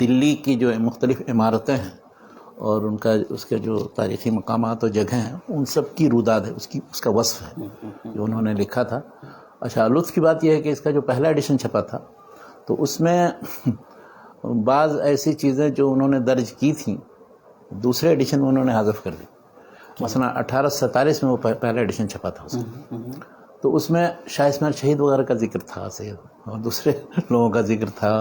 دلی کی جو مختلف عمارتیں ہیں اور ان کا اس کے جو تاریخی مقامات اور جگہیں ہیں ان سب کی روداد ہے، اس کا وصف ہے جو انہوں نے لکھا تھا. اچھا، لطف کی بات یہ ہے کہ اس کا جو پہلا ایڈیشن چھپا تھا تو اس میں بعض ایسی چیزیں جو انہوں نے درج کی تھیں دوسرے ایڈیشن میں انہوں نے حذف کر دی. مثلا 1847 میں وہ پہلا ایڈیشن چھپا تھا اس کا، تو اس میں شاہ اسماعیل شہید وغیرہ کا ذکر تھا اور دوسرے لوگوں کا ذکر تھا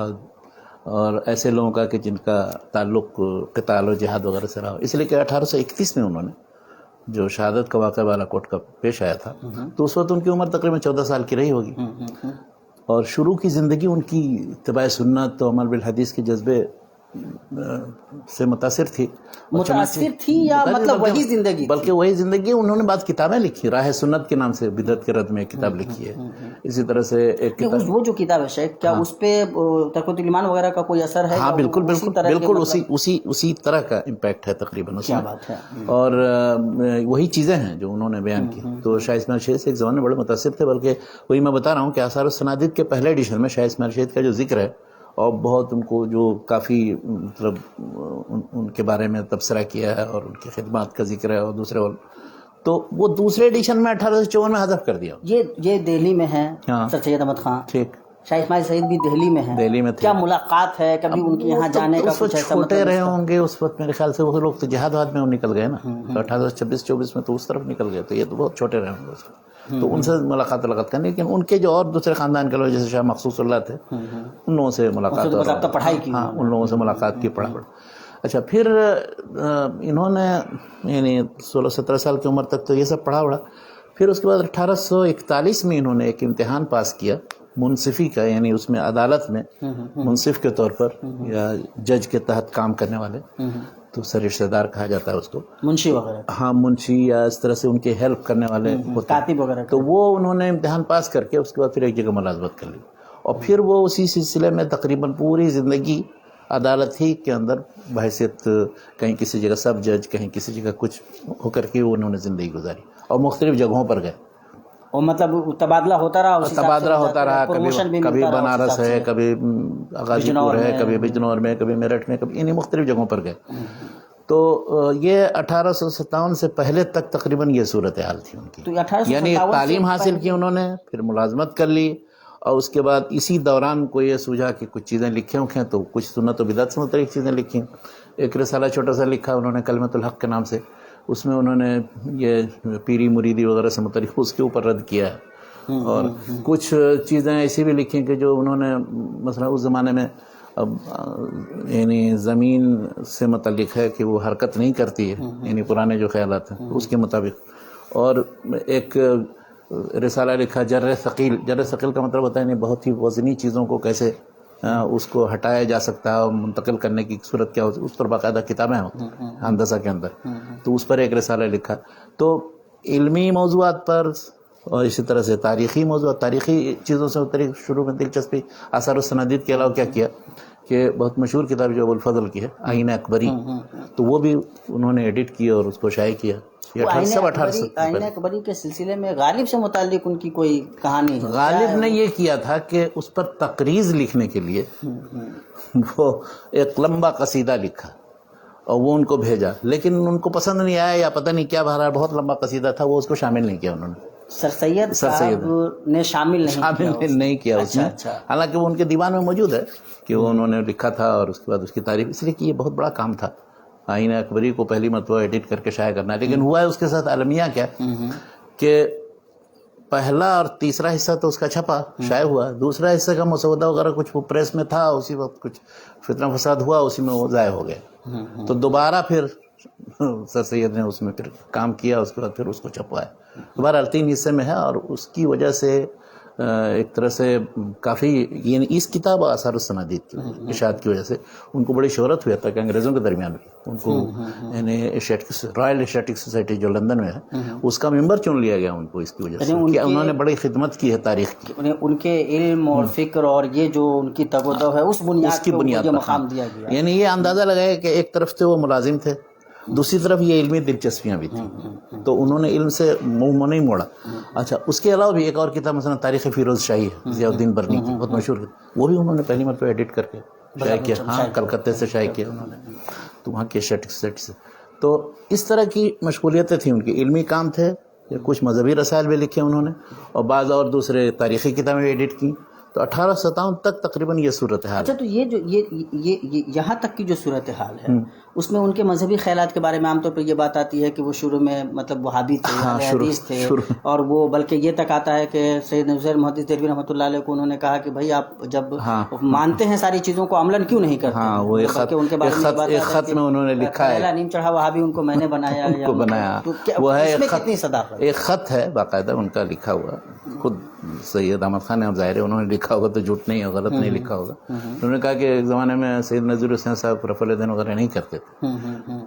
اور ایسے لوگوں کا کہ جن کا تعلق قتال و جہاد وغیرہ سے رہا. اس لیے کہ 1831 میں انہوں نے جو شہادت کا واقعہ بالا کوٹ کا پیش آیا تھا تو اس وقت ان کی عمر تقریباً 14 سال کی رہی ہوگی، اور شروع کی زندگی ان کی اتباع سنت و عمل بالحدیث کے جذبے سے متاثر تھی. یا مطلب وہی زندگی؟ بلکہ وہی زندگی. انہوں نے بعض کتابیں لکھی، راہ سنت کے نام سے بدعت کے رد میں ایک کتاب لکھی ہے. اسی طرح سے ایک کتاب، وہ جو کتاب ہے شیخ، کیا اس پہ تقویۃ الایمان وغیرہ کا کوئی اثر ہے؟ ہاں بالکل اسی طرح کا امپیکٹ ہے تقریباً اس میں. اور وہی چیزیں ہیں جو انہوں نے بیان کی. تو شاہ اسماعیل شہید سے ایک زمانے میں بڑے متاثر تھے. بلکہ وہی میں بتا رہا ہوں کہ آثار السنادید کے پہلے ایڈیشن میں شاہ اسماعیل شہید کا جو ذکر ہے اور بہت ان کو جو کافی مطلب ان کے بارے میں تبصرہ کیا ہے اور ان کی خدمات کا ذکر ہے اور دوسرے تو وہ دوسرے ایڈیشن میں 1854 میں حذف کر دیا. یہ دہلی میں ہے سر سید احمد خان. ٹھیک. شاہ اسماعیل شہید بھی دہلی میں ہیں. دہلی میں تھے. کیا ملاقات ہے کبھی ان کے یہاں جانے کا؟ اس وقت چھوٹے رہے ہوں گے اس وقت میرے خیال سے. وہ لوگ تو جہاد واد میں نکل گئے نا 1826-24 میں، تو اس طرف نکل گئے. تو یہ تو بہت چھوٹے رہے ہوں گے اس وقت. تو ان سے ملاقات کرنے، لیکن ان کے جو اور دوسرے خاندان کے لوگ جیسے شاہ مخصوص اللہ تھے ان لوگوں سے ملاقات، پڑھائی کی. ہاں ان لوگوں سے ملاقات کی، پڑھا. اچھا، پھر انہوں نے یعنی 16-17 سال کی عمر تک تو یہ سب پڑھا. پھر اس کے بعد 1841 میں انہوں نے ایک امتحان پاس کیا منصفی کا، یعنی اس میں عدالت میں منصف کے طور پر یا جج کے تحت کام کرنے والے، تو سر رشتہ دار کہا جاتا ہے اس کو، منشی وغیرہ. ہاں منشی یا اس طرح سے ان کے ہیلپ کرنے والے کاتب وغیرہ. تو وہ انہوں نے امتحان پاس کر کے اس کے بعد پھر ایک جگہ ملازمت کر لی. اور پھر وہ اسی سلسلے میں تقریباً پوری زندگی عدالت ہی کے اندر بحیثیت کہیں کسی جگہ سب جج، کہیں کسی جگہ کچھ ہو کر کے وہ انہوں نے زندگی گزاری اور مختلف جگہوں پر گئے. اور مطلب تبادلہ ہوتا رہا، کبھی بنارس ہے، کبھی غازی پور ہے، کبھی بجنور میں، کبھی میرٹھ میں، کبھی انہیں مختلف جگہوں پر گئے. تو یہ 1857 سے پہلے تک تقریباً یہ صورتحال تھی ان کی. یعنی تعلیم حاصل کی انہوں نے، پھر ملازمت کر لی، اور اس کے بعد اسی دوران کو یہ سوچا کہ کچھ چیزیں لکھیں تو کچھ سنت و بدعت سے متعلق چیزیں لکھیں. ایک رسالہ چھوٹا سا لکھا انہوں نے کلمۃ الحق کے نام سے. اس میں انہوں نے یہ پیری مریدی وغیرہ سے متعلق اس کے اوپر رد کیا ہے. اور کچھ چیزیں ایسی بھی لکھیں کہ جو انہوں نے مثلا اس زمانے میں یعنی زمین سے متعلق ہے کہ وہ حرکت نہیں کرتی ہے، یعنی پرانے جو خیالات ہیں اس کے مطابق. اور ایک رسالہ لکھا جر ثقیل. جر ثقیل کا مطلب ہوتا ہے یعنی بہت ہی وزنی چیزوں کو کیسے اس کو ہٹایا جا سکتا ہے اور منتقل کرنے کی صورت کیا ہوتی ہے. اس پر باقاعدہ کتابیں ہوتی ہیں ہندسہ کے اندر. تو اس پر ایک رسالہ لکھا. تو علمی موضوعات پر اور اسی طرح سے تاریخی موضوعات، تاریخی چیزوں سے شروع میں دلچسپی. آثار السنادید کے علاوہ کیا کہ بہت مشہور کتاب جو ابوالفضل کی ہے آئین اکبری، تو وہ بھی انہوں نے ایڈٹ کی اور اس کو شائع کیا. آئین اکبری کے سلسلے میں غالب سے متعلق ان کی کوئی کہانی ہے؟ غالب نے یہ کیا تھا کہ اس پر تقریض لکھنے کے لیے وہ ایک لمبا قصیدہ لکھا اور وہ ان کو بھیجا، لیکن ان کو پسند نہیں آیا یا پتہ نہیں کیا، بہرحال بہت لمبا قصیدہ تھا، وہ اس کو شامل نہیں کیا انہوں نے. سر سید نے شامل نہیں کیا اس میں. حالانکہ وہ ان کے دیوان میں موجود ہے کہ وہ انہوں نے لکھا تھا اور اس کے بعد اس کی تعریف. اس لیے کہ یہ بہت بڑا کام تھا آئین اکبری کو پہلی مرتبہ ایڈٹ کر کے شائع کرنا. لیکن ہوا ہے اس کے ساتھ المیہ کیا کہ پہلا اور تیسرا حصہ تو اس کا چھپا شائع ہوا، دوسرا حصہ کا مسودہ وغیرہ کچھ وہ پریس میں تھا، اسی وقت کچھ فتنہ فساد ہوا، اسی میں وہ ضائع ہو گئے. تو دوبارہ پھر سر سید نے اس میں پھر کام کیا، اس کے بعد پھر اس کو چھپوایا. دوبارہ 3 حصے میں ہے اور اس کی وجہ سے ایک طرح سے کافی یعنی اس کتاب آثار السنادید کی اشاعت کی وجہ سے ان کو بڑی شہرت ہوئی، تاکہ انگریزوں کے درمیان بھی ان کو یعنی رائل ایشیاٹک سوسائٹی جو لندن میں ہے اس کا ممبر چن لیا گیا ان کو اس کی وجہ سے کہ انہوں نے بڑی خدمت کی ہے تاریخ کی. ان کے علم اور فکر اور یہ جو ان کی تگودو ہے اس بنیاد پر مقام دیا گیا. یعنی یہ اندازہ لگایا کہ ایک طرف سے وہ ملازم تھے، دوسری طرف یہ علمی دلچسپیاں بھی تھیں، تو انہوں نے علم سے منہ نہیں موڑا. اچھا، اس کے علاوہ بھی ایک اور کتاب مثلا تاریخ فیروز شاہی ہے ضیاء الدین برنی کی، بہت مشہور، وہ بھی انہوں نے پہلی مرتبہ ایڈٹ کر کے شائع کیا. ہاں کلکتے سے شائع کیا انہوں نے, تو وہاں کے سیٹ سے. تو اس طرح کی مشغولیتیں تھیں ان کی. علمی کام تھے, کچھ مذہبی رسائل بھی لکھے انہوں نے, اور بعض اور دوسرے تاریخی کتابیں ایڈٹ کی. تو 1857 تک تقریباً یہ صورتحال. اچھا, تو یہ جو یہ یہاں تک کی جو صورتحال ہے اس میں ان کے مذہبی خیالات کے بارے میں عام طور پر یہ بات آتی ہے کہ وہ شروع میں مطلب وہابی تھے, اہل حدیث تھے, اور وہ بلکہ یہ تک آتا ہے کہ سید نذیر محدث دہلوی رحمۃ اللہ علیہ کو انہوں نے کہا کہ بھائی آپ جب مانتے ہیں ساری چیزوں کو عملاً کیوں نہیں کرتے. ہاں, وہ ایک خط میں انہوں نے لکھا ہے, پہلا نیم چڑھا وہابی ان کو میں نے بنایا. وہ ہے کتنی صداقت, ایک خط ہے باقاعدہ ان کا لکھا ہوا, خود سید احمد خان نے, اب ظاہر ہے انہوں نے لکھا ہوگا تو جھوٹ نہیں, غلط نہیں لکھا ہوگا. انہوں نے کہا کہ ایک زمانے میں سید نذیر حسین صاحب رفع الیدین وغیرہ نہیں کرتے تھے,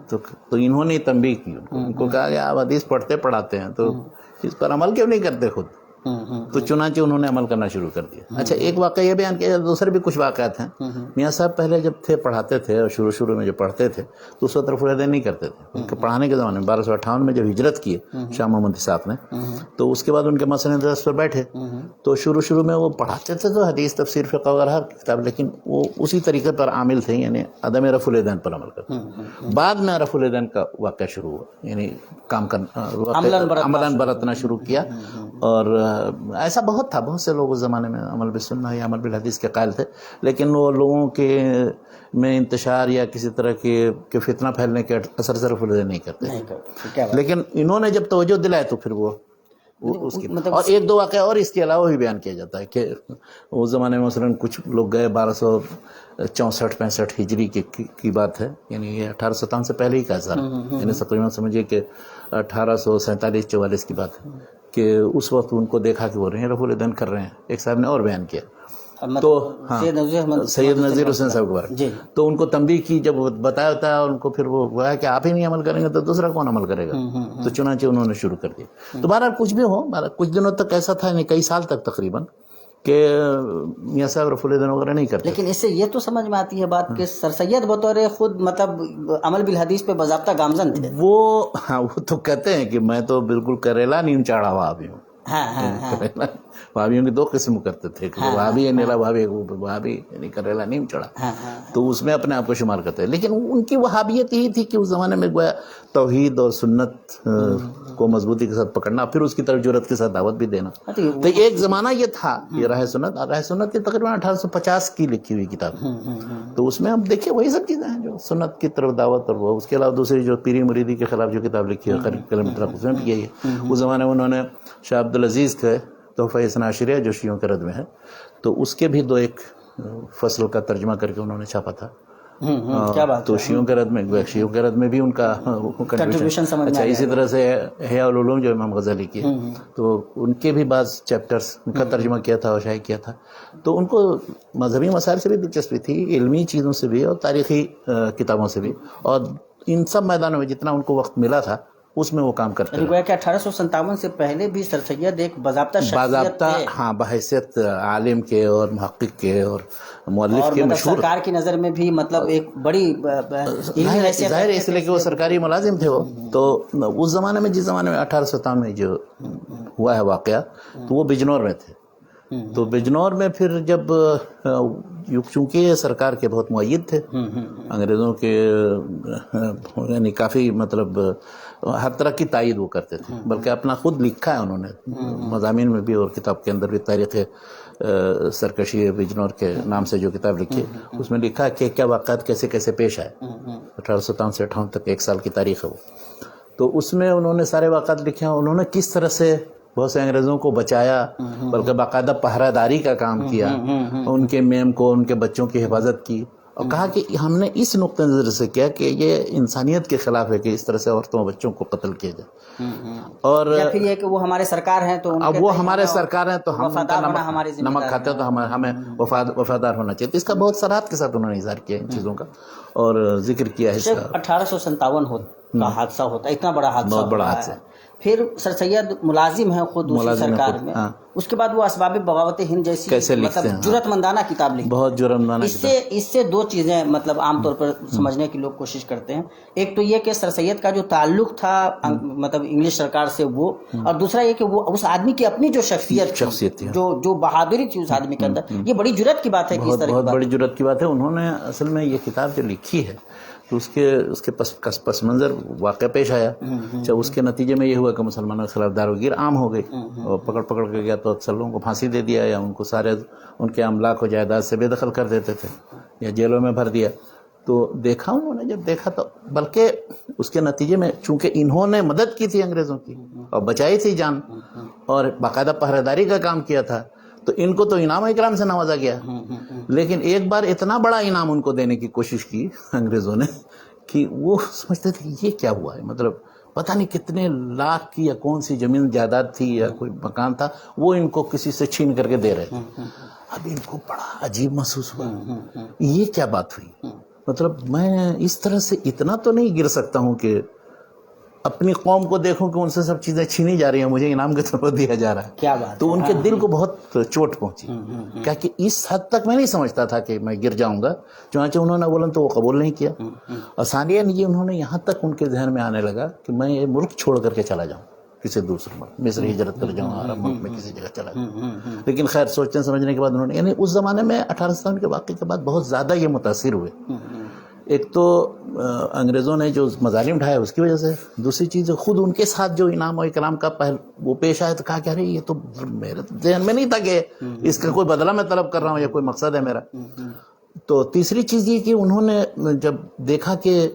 تو انہوں نے تنبیہ کی ان کو کہا کہ آپ حدیث پڑھاتے ہیں تو اس پر عمل کیوں نہیں کرتے خود. تو چنانچہ انہوں نے عمل کرنا شروع کر دیا. اچھا, ایک واقعہ یہ بیان کیا, دوسرے بھی کچھ واقعات ہیں. میاں صاحب پہلے جب تھے پڑھاتے تھے, اور شروع میں جو پڑھتے تھے تو اس وقت رفع الیدین نہیں کرتے تھے. ان کے پڑھانے کے زمانے میں 1258 میں جب ہجرت کیے شاہ محمد اسحاق نے, تو اس کے بعد ان کے مسئلے درس پر بیٹھے. تو شروع میں وہ پڑھاتے تھے تو حدیث, تفسیر, فقہ وغیرہ کتاب, لیکن وہ اسی طریقے پر عامل تھے, یعنی عدم رفع الیدین پر عمل کرتے. بعد میں رفع الیدین کا واقعہ شروع ہوا, یعنی کام کرنا, عملاً برتنا شروع کیا. اور ایسا بہت تھا, بہت سے لوگ اس زمانے میں عمل بالسنہ یا عمل بالحدیث کے قائل تھے, لیکن وہ لوگوں کے میں انتشار یا کسی طرح کے فتنہ پھیلنے کے اثر سے رفع الیدین نہیں کرتے. لیکن انہوں نے جب توجہ دلائے تو پھر وہ اس کی. اور ایک دو واقعہ اور اس کے علاوہ بھی بیان کیا جاتا ہے کہ اس زمانے میں مثلاً کچھ لوگ گئے 1264-65 ہجری کی بات ہے, یعنی یہ 1857 سے پہلے ہی کا سارا, یعنی تقریباً سمجھیے کہ 1847-44 کی بات ہے, کہ اس وقت ان کو دیکھا کہ وہ رفع الیدین کر رہے ہیں. ایک صاحب نے اور بیان کیا, تو سید نذیر حسین صاحب کے بارے, تو ان کو تنبیہ کی, جب بتایا ہوتا ہے ان کو, پھر وہ کہا کہ آپ ہی نہیں عمل کریں گے تو دوسرا کون عمل کرے گا. تو چنانچہ انہوں نے شروع کر دیا. تو بہرحال کچھ بھی ہو, کچھ دنوں تک ایسا تھا, یعنی کئی سال تک تقریباً, کہ میاں صاحب رفع الیدین وغیرہ نہیں کرتے. لیکن اس سے یہ تو سمجھ میں آتی ہے بات کہ سر سید بطور خود مطلب عمل بالحدیث پہ باضابطہ گامزن تھے. وہ تو کہتے ہیں کہ میں تو بالکل کریلا نیم چاڑا وہابی ہوں. وہابیوں کی دو قسم کرتے تھے, وہابی نیلا وہابی یعنی کریلا نیم چڑھا, تو اس میں اپنے آپ کو شمار کرتے ہیں. لیکن ان کی وہابیت یہی تھی کہ اس زمانے میں گویا توحید اور سنت کو مضبوطی کے ساتھ پکڑنا, پھر اس کی طرف جرأت کے ساتھ دعوت بھی دینا. تو ایک زمانہ یہ تھا, یہ راہ سنت کی تقریباً 1850 کی لکھی ہوئی کتاب, تو اس میں ہم دیکھیں وہی سب چیزیں ہیں جو سنت کی طرف دعوت, اور وہ اس کے علاوہ دوسری جو پیری مریدی کے خلاف جو کتاب لکھی ہے اس میں بھی یہی ہے. اس زمانے میں انہوں نے شاہ عبدالعزیز کے تحفہ اثنا عشریہ جو شیعوں کے رد میں ہے, تو اس کے بھی 2-1 فصل کا ترجمہ کر کے انہوں نے چھاپا تھا. تو شیعوں کے رد میں بھی ان کا کنٹریبیوشن. اچھا, اسی طرح سے احیاء العلوم جو امام غزالی کی, تو ان کے بھی بعض چیپٹرز ان کا ترجمہ کیا تھا اور شائع کیا تھا. تو ان کو مذہبی مسائل سے بھی دلچسپی تھی, علمی چیزوں سے بھی, اور تاریخی کتابوں سے بھی, اور ان سب میدانوں میں جتنا ان کو وقت ملا تھا اس میں وہ کام کرتے ہیں. گویا کہ 1857 سے پہلے بھی سر سید ایک باضابطہ شخصیت تھے. ہاں, بحیثیت عالم کے اور محقق کے اور مؤلف کے مشہور. سرکار کی نظر میں بھی مطلب ایک بڑی حیثیت, ظاہر ہے اس لیے کہ وہ سرکاری ملازم تھے. وہ تو اس زمانے میں, جس زمانے میں 1857 میں جو ہوا ہے واقعہ, تو وہ بجنور میں تھے. تو بجنور میں پھر جب چونکہ سرکار کے بہت مؤید تھے, انگریزوں کے یعنی کافی مطلب ہر طرح کی تائید وہ کرتے تھے, بلکہ اپنا خود لکھا ہے انہوں نے مضامین میں بھی اور کتاب کے اندر بھی, تاریخ سرکشی بجنور کے نام سے جو کتاب لکھی ہے, اس میں لکھا ہے کہ کیا واقعات کیسے کیسے پیش آئے. 1857 سے 58 تک 1 سال کی تاریخ ہے وہ. تو اس میں انہوں نے سارے واقعات لکھے ہیں. انہوں نے کس طرح سے بہت سے انگریزوں کو بچایا, بلکہ باقاعدہ پہرہ داری کا کام کیا, ان کے میم کو, ان کے بچوں کی حفاظت کی, اور کہا کہ ہم نے اس نقطہ نظر سے کیا کہ یہ انسانیت کے خلاف ہے کہ اس طرح سے عورتوں اور بچوں کو قتل کیا جائے. اور یا پھر یہ کہ وہ ہمارے سرکار ہیں, تو اب وہ ہمارے سرکار ہیں تو ہم نمک کھاتے ہیں, تو ہمیں وفادار ہونا چاہیے. اس کا بہت صراحت کے ساتھ انہوں نے اظہار کیا ان چیزوں کا اور ذکر کیا ہے. 1857 کا حادثہ ہوتا ہے, اتنا بڑا حادثہ, بہت بڑا حادثہ. پھر سر سید ملازم ہیں خود دوسری ملازم ہیں سرکار خود، میں. ہاں. اس کے بعد وہ اسباب بغاوت ہند جیسی کیسے لکھتے مطلب ہیں، جرأت مندانہ کتاب لکھتے ہیں. بہت جرمانہ اس سے دو چیزیں مطلب عام طور پر سمجھنے کی لوگ کوشش کرتے ہیں. ایک تو یہ کہ سر سید کا جو تعلق تھا مطلب انگلش سرکار سے وہ، اور دوسرا یہ کہ وہ اس آدمی کی اپنی جو شخصیت تھی، جو بہادری تھی اس آدمی کے اندر، یہ بڑی جرأت کی بات ہے کہ اس طرح کی بہت بات. بڑی جرأت کی بات ہے. انہوں نے اصل میں یہ کتاب جو لکھی ہے تو اس کے پس منظر واقعہ پیش آیا. جب اس کے نتیجے میں یہ ہوا کہ مسلمانوں کے خلاف داروگیر عام ہو گئی اور پکڑ کے گیا تو اکثر لوگوں کو پھانسی دے دیا یا ان کو سارے ان کے املاک و جائیداد سے بے دخل کر دیتے تھے یا جیلوں میں بھر دیا. تو دیکھا انہوں نے، جب دیکھا تو بلکہ اس کے نتیجے میں چونکہ انہوں نے مدد کی تھی انگریزوں کی اور بچائی تھی جان اور باقاعدہ پہرے داری کا کام کیا تھا، تو ان کو تو انعام و اکرام سے نوازا گیا. لیکن ایک بار اتنا بڑا انعام ان کو دینے کی کوشش کی انگریزوں نے کہ وہ سمجھتے تھے کہ یہ کیا ہوا ہے، مطلب پتہ نہیں کتنے لاکھ کی یا کون سی زمین جائیداد تھی یا کوئی مکان تھا وہ ان کو کسی سے چھین کر کے دے رہے تھے. اب ان کو بڑا عجیب محسوس ہوا، یہ کیا بات ہوئی، مطلب میں اس طرح سے اتنا تو نہیں گر سکتا ہوں کہ اپنی قوم کو دیکھوں کہ ان سے سب چیزیں چھینی جا رہی ہیں، مجھے انعام کے طور پر دیا جا رہا ہے. کیا بات. تو ان کے دل کو بہت چوٹ پہنچی، کیا کہ اس حد تک میں نہیں سمجھتا تھا کہ میں گر جاؤں گا. چنانچہ انہوں نے بولا تو وہ قبول نہیں کیا. اور ثانیہ یہ انہوں نے یہاں تک ان کے ذہن میں آنے لگا کہ میں یہ ملک چھوڑ کر کے چلا جاؤں کسی دوسرے ملک، مصر ہجرت کر جاؤں، عرب ملک میں کسی جگہ چلا جاؤں. لیکن خیر سوچنے سمجھنے کے بعد انہوں نے، یعنی اس زمانے میں 1857 کے واقعے کے بعد بہت زیادہ یہ متاثر ہوئے. ایک تو انگریزوں نے جو مظالم ڈھائے اس کی وجہ سے، دوسری چیز خود ان کے ساتھ جو انعام و اکرام کا وہ پیش آیا تو کہا کہ ارے یہ تو میرے ذہن میں نہیں تھا کہ اس کا کوئی بدلہ میں طلب کر رہا ہوں یا کوئی مقصد ہے میرا. تو تیسری چیز یہ کہ انہوں نے جب دیکھا کہ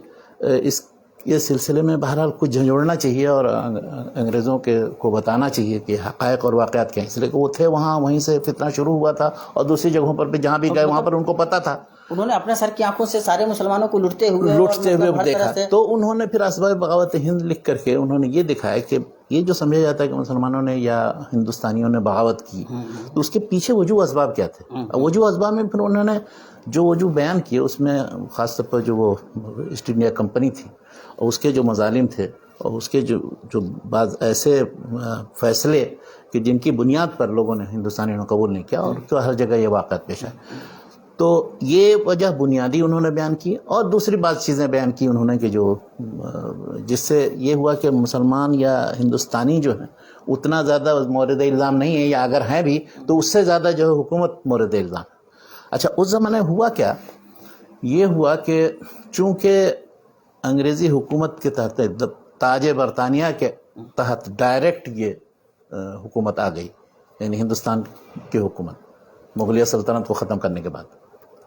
یہ سلسلے میں بہرحال کچھ جھنجھوڑنا چاہیے اور انگریزوں کو بتانا چاہیے کہ حقائق اور واقعات کیا ہیں، اس لیے کہ وہ تھے وہاں، وہیں سے فتنہ شروع ہوا تھا اور دوسری جگہوں پر بھی جہاں بھی گئے وہاں پر ان کو پتہ تھا. انہوں نے اپنے سر کی آنکھوں سے سارے مسلمانوں کو لٹتے ہوئے دیکھا. تو انہوں نے پھر اسباب بغاوت ہند لکھ کر کے انہوں نے یہ دکھایا کہ یہ جو سمجھا جاتا ہے کہ مسلمانوں نے یا ہندوستانیوں نے بغاوت کی، تو اس کے پیچھے وجوہ اسباب کیا تھے. وجوہ اسباب میں پھر انہوں نے جو وجوہ بیان کیے اس میں خاص طور پر جو وہ ایسٹ انڈیا کمپنی تھی اور اس کے جو مظالم تھے اور اس کے جو بعض ایسے فیصلے کہ جن کی بنیاد پر لوگوں نے ہندوستانیوں نے قبول نہیں کیا اور تو ہر جگہ یہ واقعات پیش آئے. تو یہ وجہ بنیادی انہوں نے بیان کی. اور دوسری بات چیزیں بیان کی انہوں نے کہ جس سے یہ ہوا کہ مسلمان یا ہندوستانی جو ہیں اتنا زیادہ مورد الزام نہیں ہے، یا اگر ہیں بھی تو اس سے زیادہ جو ہے حکومت مورد الزام. اچھا اس زمانے ہوا کیا، یہ ہوا کہ چونکہ انگریزی حکومت کے تحت تاج برطانیہ کے تحت ڈائریکٹ یہ حکومت آ گئی، یعنی ہندوستان کی حکومت مغلیہ سلطنت کو ختم کرنے کے بعد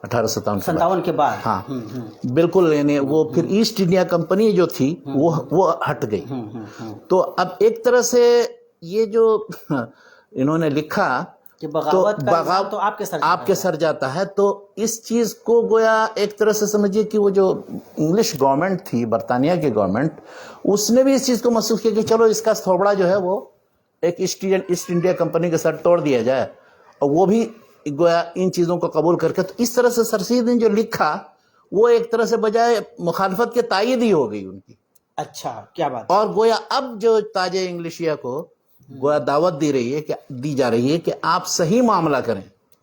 1857 کے بعد. ہاں بالکل، یعنی وہ پھر ایسٹ انڈیا کمپنی جو تھی وہ ہٹ گئی. تو اب ایک طرح سے یہ جو انہوں نے لکھا کہ بغاوت تو آپ کے سر جاتا ہے، تو اس چیز کو گویا ایک طرح سے سمجھیے کہ وہ جو انگلش گورنمنٹ تھی، برطانیہ کی گورنمنٹ، اس نے بھی اس چیز کو محسوس کیا کہ چلو اس کا تھوبڑا جو ہے وہ ایک ایسٹ انڈیا کمپنی کے ساتھ توڑ دیا جائے، اور وہ بھی گویا ان چیزوں کو قبول کر کے. تو اس طرح سے سر سید نے جو لکھا وہ ایک طرح سے بجائے مخالفت کے تائید ہی ہو گئی ان کی. اچھا کیا بات. اور گویا اب جو تاج انگلشیا کو گویا دعوت دی جا رہی ہے کہ آپ صحیح معاملہ کریں.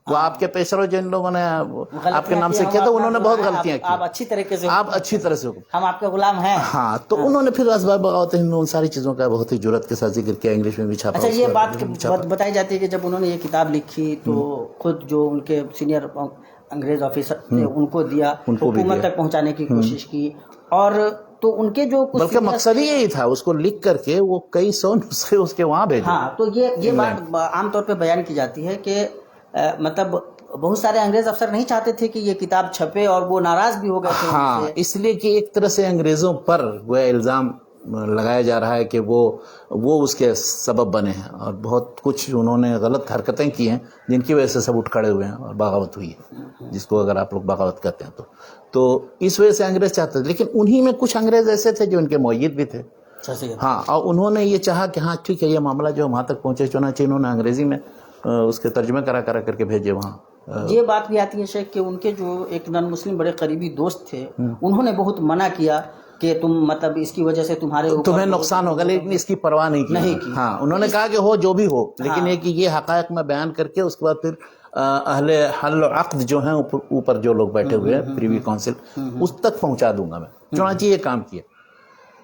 وہ آپ کے پیشرو جن لوگوں نے آپ کے نام سے کیا تھا انہوں نے بہت غلطیاں کی. آپ اچھی طریقے سے ہم آپ کے غلام ہیں. ہاں تو انہوں نے پھر اسباب بغاوت ہند ان ساری چیزوں کا بہت ہی جرأت کے ساتھ ذکر کیا، انگلش میں بھی چھاپا. اچھا یہ بات بتائی جاتی ہے کہ جب انہوں نے یہ کتاب لکھی تو خود جو ان کے سینئر انگریز آفیسر تھے ان کو دیا، حکومت تک پہنچانے کی کوشش کی، اور تو ان کے جو بلکہ مقصد ہی یہی تھا اس کو لکھ کر کے وہ کئی 100 نسخے اس کے وہاں بھیجے. ہاں تو یہ بات عام طور پہ بیان کی جاتی ہے کہ مطلب بہت سارے انگریز افسر نہیں چاہتے تھے کہ یہ کتاب چھپے اور وہ ناراض بھی ہو گئے تھے. ہاں اس لیے کہ ایک طرح سے انگریزوں پر وہ الزام لگایا جا رہا ہے کہ وہ اس کے سبب بنے ہیں اور بہت کچھ انہوں نے غلط حرکتیں کی ہیں جن کی وجہ سے سب اٹھ کھڑے ہوئے ہیں اور بغاوت ہوئی ہے، جس کو اگر آپ لوگ بغاوت کہتے ہیں تو اس وجہ سے انگریز چاہتے تھے. لیکن انہی میں کچھ انگریز ایسے تھے جو ان کے مؤید بھی تھے. ہاں اور انہوں نے یہ چاہا کہ ہاں ٹھیک ہے یہ معاملہ جو وہاں تک پہنچے، چنانچہ انہوں نے انگریزی میں اس کے ترجمے کرا کر کے بھیجے وہاں. یہ بات بھی آتی ہے شیخ کہ ان کے جو ایک نان مسلم بڑے قریبی دوست تھے انہوں نے بہت منع کیا کہ تم مطلب اس کی وجہ سے تمہیں نقصان ہوگا، لیکن اس کی پرواہ نہیں کی. ہاں انہوں نے کہا کہ ہو جو بھی ہو، لیکن یہ حقائق میں بیان کر کے اس کے بعد پھر اہل حل و عقد جو ہیں اوپر جو لوگ بیٹھے ہوئے ہیں پریوی کونسل، اس تک پہنچا دوں گا میں. چنانچہ یہ کام کیا،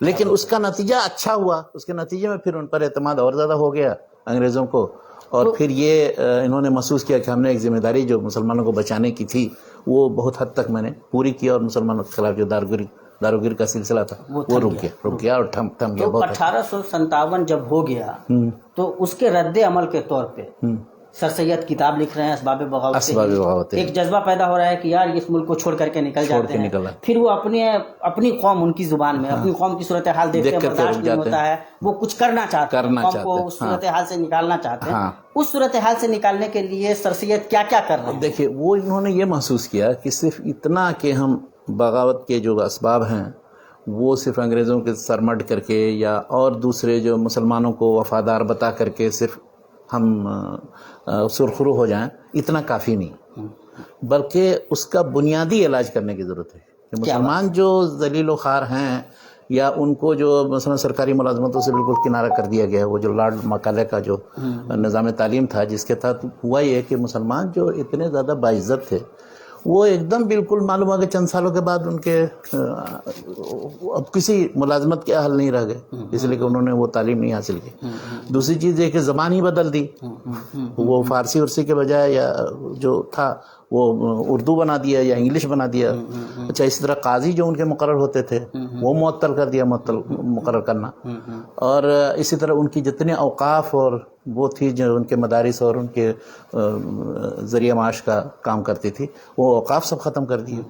لیکن اس کا نتیجہ اچھا ہوا. اس کے نتیجے میں پھر ان پر اعتماد اور زیادہ ہو گیا انگریزوں کو، اور پھر یہ انہوں نے محسوس کیا کہ ہم نے ایک ذمہ داری جو مسلمانوں کو بچانے کی تھی وہ بہت حد تک میں نے پوری کیا، اور مسلمانوں کے خلاف جو داروگری کا سلسلہ تھا وہ رک گیا اور تھم گیا. 1857 جب ہو گیا تو اس کے رد عمل کے طور پہ سر سید کتاب لکھ رہے ہیں اسباب بغاوت. ایک جذبہ پیدا ہو رہا ہے کہ یار اس ملک کو چھوڑ کر کے نکل جاتے ہیں. پھر وہ اپنی قوم، ان کی زبان میں اپنی قوم کی صورتحال دیکھتے ہیں، برداشت نہیں ہوتا ہے، وہ کچھ کرنا چاہتے ہیں، قوم کو اس صورتحال سے نکالنا چاہتے ہیں. اس صورتحال سے نکالنے کے لیے سر سید کیا کیا کر رہے ہیں؟ دیکھیے، وہ انہوں نے یہ محسوس کیا کہ صرف اتنا کہ ہم بغاوت کے جو اسباب ہیں وہ صرف انگریزوں کے سرمڈ کر کے یا اور دوسرے جو مسلمانوں کو وفادار بتا کر کے صرف ہم سرخرو ہو جائیں، اتنا کافی نہیں، بلکہ اس کا بنیادی علاج کرنے کی ضرورت ہے. کہ مسلمان جو ذلیل و خوار ہیں یا ان کو جو مثلا سرکاری ملازمتوں سے بالکل کنارہ کر دیا گیا، وہ جو لارڈ مکالے کا جو نظام تعلیم تھا جس کے تحت ہوا یہ کہ مسلمان جو اتنے زیادہ باعزت تھے وہ ایک دم بالکل معلوم ہوا کہ چند سالوں کے بعد ان کے اب کسی ملازمت کے اہل نہیں رہ گئے، اس لیے کہ انہوں نے وہ تعلیم نہیں حاصل کی. دوسری چیز یہ کہ زبان ہی بدل دی، وہ فارسی ورسی کے بجائے یا جو تھا وہ اردو بنا دیا یا انگلش بنا دیا. اچھا، اسی طرح قاضی جو ان کے مقرر ہوتے تھے وہ معطل کر دیا، مقرر کرنا. اور اسی طرح ان کی جتنے اوقاف اور وہ تھی جو ان کے مدارس اور ان کے ذریعہ معاش کا کام کرتی تھی، وہ اوقاف سب ختم کر دیے.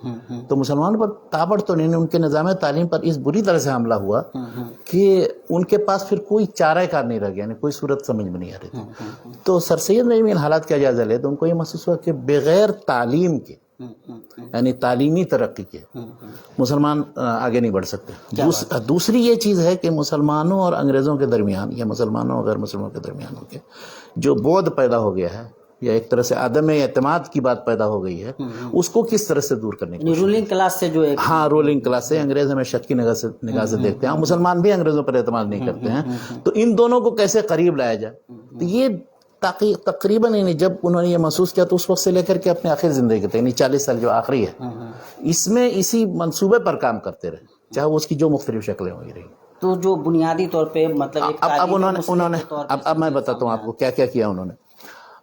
تو مسلمانوں پر تابڑ تو نہیں، ان کے نظام تعلیم پر اس بری طرح سے حملہ ہوا کہ ان کے پاس پھر کوئی چارہ کار نہیں رہ گیا، یعنی کوئی صورت سمجھ میں نہیں آ رہی تھی. تو سر سید نے ان حالات کا جائزہ لے تو ان کو یہ محسوس ہوا کہ بغیر تعلیم کے، یعنی تعلیمی ترقی کے، مسلمان آگے نہیں بڑھ سکتے. دوسری یہ چیز ہے کہ مسلمانوں اور انگریزوں کے درمیان یا مسلمانوں اور غیر مسلمانوں کے درمیان کے جو بعد پیدا ہو گیا ہے یا ایک طرح سے عدم اعتماد کی بات پیدا ہو گئی ہے، اس کو کس طرح سے دور کرنے کی رولنگ کلاس سے جو ایک رولنگ کلاس سے انگریز ہمیں شک کی نگاہ سے دیکھتے ہیں، مسلمان بھی انگریزوں پر اعتماد نہیں کرتے ہیں. تو ان دونوں کو کیسے قریب لایا جائے. تو یہ تقریباً جب انہوں نے یہ محسوس کیا تو اس وقت سے لے کر کے اپنے آخر زندگی کے یعنی 40 سال جو آخری ہے اس میں اسی منصوبے پر کام کرتے رہے، چاہے وہ اس کی جو مختلف شکلیں ہوئی رہی. تو جو بنیادی طور پہ مطلب اب انہوں نے اب میں بتاتا ہوں آپ کو کیا کیا کیا انہوں نے.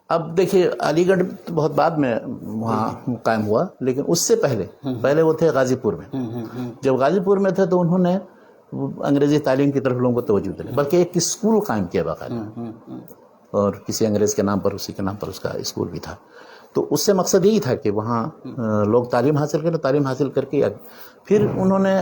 اب دیکھیے، علی گڑھ بہت بعد میں وہاں قائم ہوا، لیکن اس سے پہلے وہ تھے غازی پور میں. جب غازی پور میں تھے تو انہوں نے انگریزی تعلیم کی طرف لوگوں کو توجہ دلائی، بلکہ ایک اسکول قائم کیا باقاعدہ، اور کسی انگریز کے نام پر، اسی کے نام پر اس کا اسکول بھی تھا. تو اس سے مقصد یہی تھا کہ وہاں لوگ تعلیم حاصل کریں. تعلیم حاصل کر کے پھر انہوں نے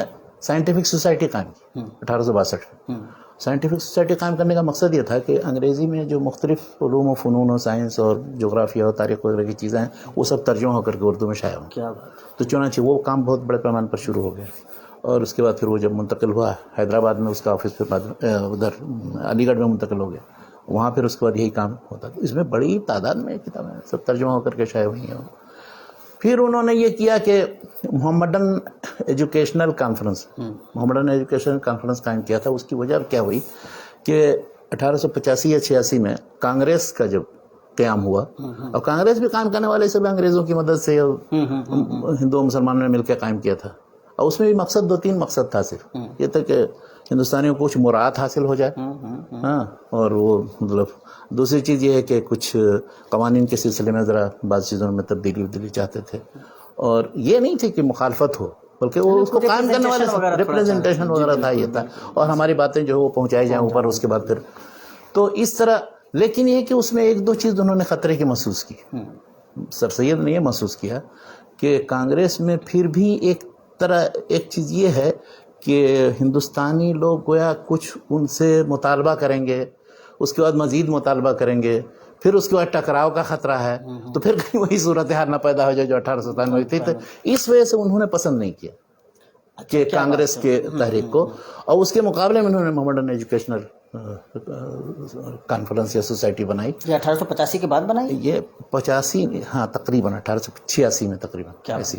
سائنٹیفک سوسائٹی قائم کی 1862. سائنٹیفک سوسائٹی قائم کرنے کا مقصد یہ تھا کہ انگریزی میں جو مختلف علوم و فنون و سائنس اور جغرافیہ اور تاریخ وغیرہ کی چیزیں ہیں وہ سب ترجمہ ہو کر کے اردو میں شائع ہوں. تو چنانچہ وہ کام بہت بڑے پیمانے پر شروع ہو گیا. اور اس کے بعد پھر وہ جب منتقل ہوا حیدرآباد میں، اس کا آفس پھر ادھر علی گڑھ میں منتقل ہو گیا، وہاں پھر اس کے بعد یہی کام ہوتا. اس میں بڑی تعداد میں کتابیں سب ترجمہ ہو کر کے شائع ہوئی ہیں. پھر انہوں نے یہ کیا کہ محمڈن ایجوکیشنل کانفرنس قائم کیا تھا. اس کی وجہ کیا ہوئی کہ 1885 یا 86 میں کانگریس کا جب قیام ہوا، اور کانگریس بھی قائم کرنے والے سب انگریزوں کی مدد سے ہندو مسلمانوں نے مل کے قائم کیا تھا. اور اس میں بھی مقصد 2-3 مقصد تھا. صرف یہ تھا کہ ہندوستانیوں کو کچھ مراعات حاصل ہو جائے، اور وہ مطلب دوسری چیز یہ ہے کہ کچھ قوانین کے سلسلے میں ذرا بعض چیزوں میں تبدیلی چاہتے تھے. اور یہ نہیں تھی کہ مخالفت ہو، بلکہ وہ اس کو قائم کرنے والے ریپریزنٹیشن وغیرہ تھا یہ تھا، اور ہماری باتیں جو ہے وہ پہنچائی جائیں اوپر. اس کے بعد پھر تو اس طرح. لیکن یہ کہ اس میں 1-2 چیز انہوں نے خطرے کی محسوس کی. سر سید نے یہ محسوس کیا کہ کانگریس میں پھر بھی ایک چیز یہ ہے کہ ہندوستانی لوگ گویا کچھ ان سے مطالبہ کریں گے، اس کے بعد مزید مطالبہ کریں گے، پھر اس کے بعد ٹکراؤ کا خطرہ ہے، تو پھر کہیں وہی صورتحال نہ پیدا ہو جائے جو 1897 میں تھی. تو اس وجہ سے انہوں نے پسند نہیں کیا کہ کانگریس کے تحریک کو. اور اس کے مقابلے میں انہوں نے محمڈن ایجوکیشنل کانفرنس یا سوسائٹی بنائی. یہ 1885 کے بعد بنائی؟ یہ 85 تقریباً 1886 میں تقریباً ایسی.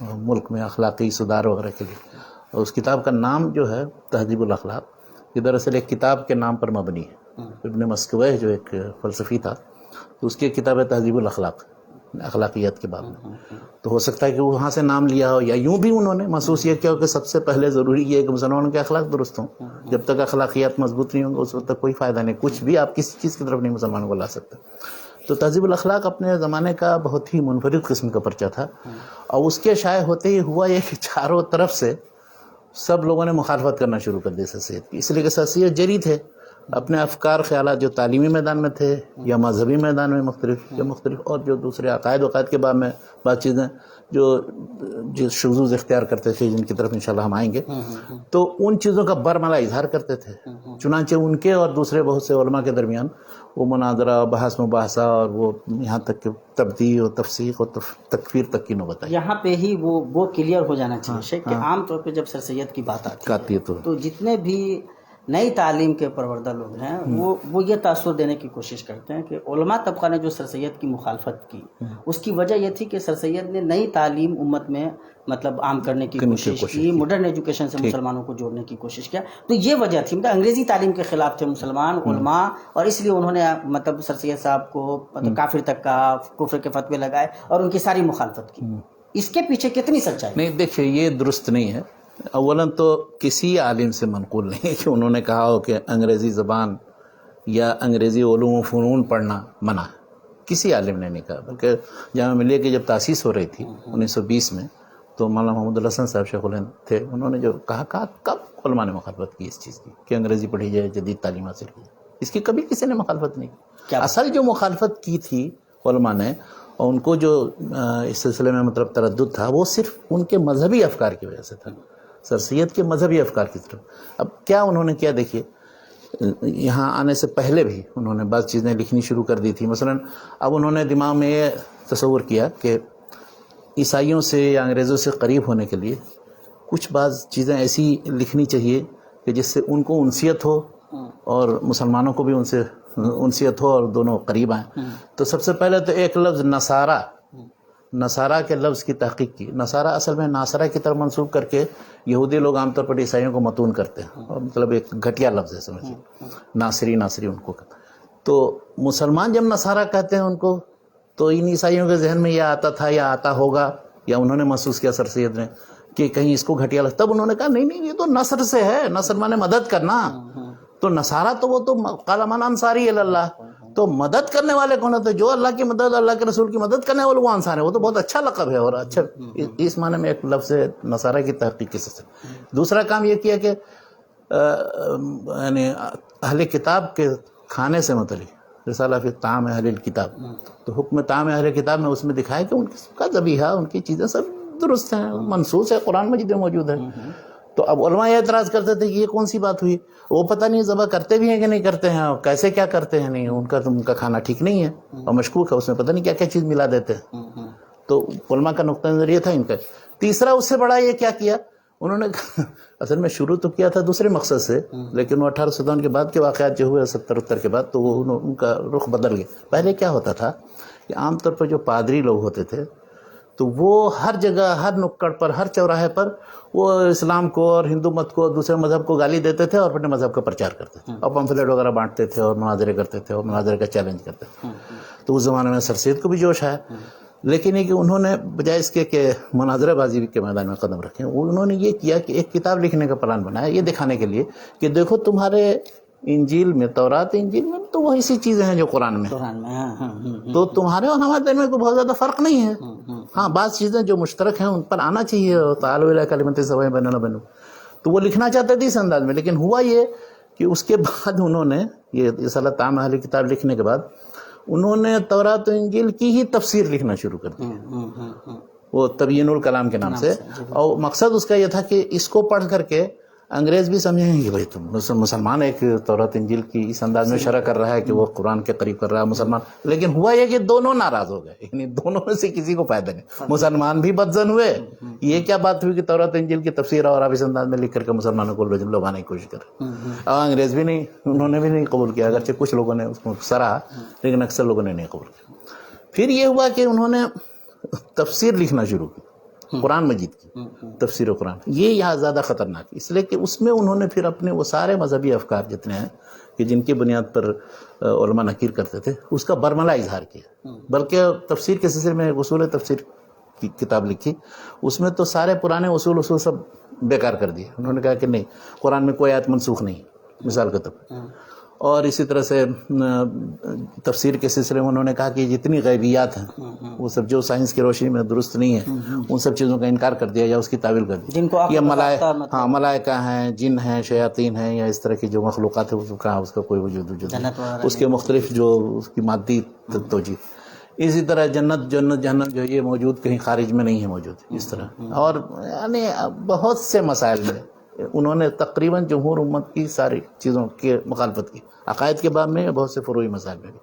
ملک میں اخلاقی سدھار وغیرہ کے لیے. اور اس کتاب کا نام جو ہے تہذیب الاخلاق، یہ دراصل ایک کتاب کے نام پر مبنی ہے. ابن مسکوہ جو ایک فلسفی تھا، تو اس کی ایک کتاب ہے تہذیب الاخلاق، اخلاقیات کے باب میں. تو ہو سکتا ہے کہ وہاں سے نام لیا ہو، یا یوں بھی انہوں نے محسوس یہ کیا ہو کہ سب سے پہلے ضروری یہ ہے کہ مسلمانوں کے اخلاق درست ہوں. جب تک اخلاقیات مضبوط نہیں ہوں گے اس وقت تک کوئی فائدہ نہیں، کچھ بھی آپ کسی چیز کی طرف نہیں مسلمانوں کو لا سکتے. تو تہذیب الاخلاق اپنے زمانے کا بہت ہی منفرد قسم کا پرچہ تھا، اور اس کے شائع ہوتے ہی ہوا یہ کہ چاروں طرف سے سب لوگوں نے مخالفت کرنا شروع کر دی سر سید کی، اس لیے کہ سر سید جری تھے اپنے افکار خیالات جو تعلیمی میدان میں تھے یا مذہبی میدان میں مختلف اور جو دوسرے عقائد کے باب میں بعض چیزیں جو شذوذ اختیار کرتے تھے، جن کی طرف انشاءاللہ ہم آئیں گے، تو ان چیزوں کا برملا اظہار کرتے تھے. چنانچہ ان کے اور دوسرے بہت سے علماء کے درمیان وہ مناظرہ، بحث مباحثہ، اور وہ یہاں تک کہ تبدیع و تفسیق و تکفیر تک کی نوبت آئی. یہاں پہ ہی وہ کلیئر ہو جانا چاہیے شیخ کہ عام طور پہ جب سر سید کی بات آتی ہے تو جتنے بھی نئی تعلیم کے پروردہ لوگ ہیں وہ یہ تاثر دینے کی کوشش کرتے ہیں کہ علماء طبقہ نے جو سر سید کی مخالفت کی، اس کی وجہ یہ تھی کہ سر سید نے نئی تعلیم امت میں مطلب عام کرنے کی کوشش کی، ماڈرن ایجوکیشن سے مسلمانوں کو جوڑنے کی کوشش کیا. تو یہ وجہ تھی، مطلب انگریزی تعلیم کے خلاف تھے مسلمان علماء، اور اس لیے انہوں نے مطلب سر سید صاحب کو مطلب کافر تک کہا، کفر کے فتوے لگائے اور ان کی ساری مخالفت کی. اس کے پیچھے کتنی سچائی؟ نہیں دیکھیے، یہ درست نہیں ہے. اولاً تو کسی عالم سے منقول نہیں کہ انہوں نے کہا ہو کہ انگریزی زبان یا انگریزی علوم و فنون پڑھنا منع ہے. کسی عالم نے نہیں کہا، بلکہ جامعہ ملیہ کی جب تاسیس ہو رہی تھی 1920 میں، تو مولانا محمد الحسن صاحب شیخ الہند تھے، انہوں نے جو کہا کب علماء نے مخالفت کی اس چیز کی کہ انگریزی پڑھی جائے، جدید تعلیم حاصل کی جائے؟ اس کی کبھی کسی نے مخالفت نہیں کی. اصل جو مخالفت کی تھی علماء نے، اور ان کو جو اس سلسلے میں مطلب تردد تھا، وہ صرف ان کے مذہبی افکار کی وجہ سے تھا، سر سید کے مذہبی افکار کی طرف. اب کیا انہوں نے کیا، دیکھیے یہاں آنے سے پہلے بھی انہوں نے بعض چیزیں لکھنی شروع کر دی تھی. مثلا اب انہوں نے دماغ میں یہ تصور کیا کہ عیسائیوں سے یا انگریزوں سے قریب ہونے کے لیے کچھ بعض چیزیں ایسی لکھنی چاہیے کہ جس سے ان کو انسیت ہو اور مسلمانوں کو بھی ان سے انسیت ہو اور دونوں قریب آئیں. تو سب سے پہلے تو ایک لفظ نصارہ کے لفظ کی تحقیق کی. نصارہ اصل میں ناصرہ کی طرف منسوب کر کے یہودی لوگ عام طور پر عیسائیوں کو متون کرتے ہیں، اور مطلب ایک گھٹیا لفظ ہے سمجھیے، ناصری ان کو کہتے ہیں. تو مسلمان جب نصارہ کہتے ہیں ان کو، تو ان عیسائیوں کے ذہن میں یہ آتا تھا یا آتا ہوگا، یا انہوں نے محسوس کیا سر سید نے کہ کہیں اس کو گھٹیا لفظ. تب انہوں نے کہا نہیں یہ تو نصر سے ہے، نصر مانے مدد کرنا. تو نصارہ تو وہ تو قال من انصاری الی اللہ، تو مدد کرنے والے کون ہوتے؟ جو اللہ کی مدد، اللہ کے رسول کی مدد کرنے والے وہ انصار ہیں. وہ تو بہت اچھا لقب ہے، اور اچھا اس معنی میں ایک لفظ ہے نصارہ کی تحقیق کے سلسلے. دوسرا کام یہ کیا کہ یعنی اہل کتاب کے کھانے سے متعلق رسالہ فی طعام اہل الکتاب، تو حکم طعام اہل کتاب میں اس میں دکھایا کہ ان کا ذبیحہ، ان کی چیزیں سب درست ہیں، منصوص ہے، قرآن مجید میں موجود ہے. تو اب علماء یہ اعتراض کرتے تھے کہ یہ کون سی بات ہوئی، وہ پتہ نہیں ذبح کرتے بھی ہیں کہ نہیں کرتے ہیں، اور کیسے کیا کرتے ہیں، نہیں ان کا کھانا ٹھیک نہیں ہے اور مشکوک ہے، اس میں پتہ نہیں کیا کیا چیز ملا دیتے ہیں. تو علماء کا نقطہ نظر یہ تھا ان کا. تیسرا اس سے بڑا یہ کیا انہوں نے اصل میں شروع تو کیا تھا دوسرے مقصد سے، لیکن وہ 1857 کے بعد کے واقعات جو ہوئے 70 کے بعد، تو وہ ان کا رخ بدل گیا. پہلے کیا ہوتا تھا کہ عام طور پر جو پادری لوگ ہوتے تھے، تو وہ ہر جگہ، ہر نکڑ پر، ہر چوراہے پر وہ اسلام کو اور ہندو مت کو، دوسرے مذہب کو گالی دیتے تھے اور اپنے مذہب کا پرچار کرتے تھے، اور پمفلیٹ وغیرہ بانٹتے تھے اور مناظرے کرتے تھے اور مناظرے کا چیلنج کرتے تھے. تو اس زمانے میں سر سید کو بھی جوش آیا، لیکن یہ کہ انہوں نے بجائے اس کے کہ مناظرہ بازی کے میدان میں قدم رکھیں، انہوں نے یہ کیا کہ ایک کتاب لکھنے کا پلان بنایا، یہ دکھانے کے لیے کہ دیکھو تمہارے انجیل میں، تورات انجیل میں تو وہی سی چیزیں ہیں جو قرآن میں، تو تمہارے اور ہمارے دل میں کوئی بہت زیادہ فرق نہیں ہے. ہاں بعض چیزیں جو مشترک ہیں ان پر آنا چاہیے، تعالوا الی کلمۃ سواء بیننا وبینکم، تو وہ لکھنا چاہتے تھے اس انداز میں. لیکن ہوا یہ کہ اس کے بعد انہوں نے یہ رسالہ طعام اہل کتاب لکھنے کے بعد انہوں نے تورات و انجیل کی ہی تفسیر لکھنا شروع کر دی، وہ تبیین الکلام کے نام سے. اور مقصد اس کا یہ تھا کہ اس کو پڑھ کر کے انگریز بھی سمجھیں کہ بھائی تم مسلمان ایک تورات انجیل کی اس انداز میں شرح کر رہا ہے کہ وہ قرآن کے قریب کر رہا ہے مسلمان. لیکن ہوا یہ کہ دونوں ناراض ہو گئے، یعنی دونوں میں سے کسی کو فائدہ نہیں. مسلمان بھی بدظن ہوئے، یہ کیا بات ہوئی کہ تورات انجیل کی تفسیر اور آپ اس انداز میں لکھ کر کے مسلمانوں کو لبھانے کی کوشش کر. اور انگریز بھی نہیں، انہوں نے بھی نہیں قبول کیا، اگرچہ کچھ لوگوں نے اس کو سراہا لیکن اکثر لوگوں نے نہیں قبول کیا. پھر یہ ہوا کہ انہوں نے تفسیر لکھنا شروع کی. قرآن مجید کی تفسیر قرآن، یہ یہاں زیادہ خطرناک ہے، اس لیے کہ اس میں انہوں نے پھر اپنے وہ سارے مذہبی افکار جتنے ہیں کہ جن کی بنیاد پر علماء نکیر کرتے تھے اس کا برملا اظہار کیا، بلکہ تفسیر کے سلسلے میں ایک اصول تفسیر کی کتاب لکھی، اس میں تو سارے پرانے اصول سب بیکار کر دیے، انہوں نے کہا کہ نہیں، قرآن میں کوئی آیت منسوخ نہیں، مثال کے طور پر۔ اور اسی طرح سے تفسیر کے سلسلے میں انہوں نے کہا کہ جتنی غیبیات ہیں وہ سب جو سائنس کی روشنی میں درست نہیں ہے، ان سب چیزوں کا انکار کر دیا یا اس کی تعویل کر دی، جن کو یا ملائکہ ہیں، جن ہیں، شیاطین ہیں، یا اس طرح کی جو مخلوقات ہیں اس کا کوئی وجود نہیں، اس کے مختلف جو اس کی مادی توجیہ۔ اسی طرح جنت جہنم جو یہ موجود کہیں خارج میں نہیں ہے موجود، اس طرح، اور یعنی بہت سے مسائل میں انہوں نے تقریباً جمہور امت کی ساری چیزوں کی مخالفت کی، عقائد کے باب میں بہت سے فروعی مسائل میں بھی۔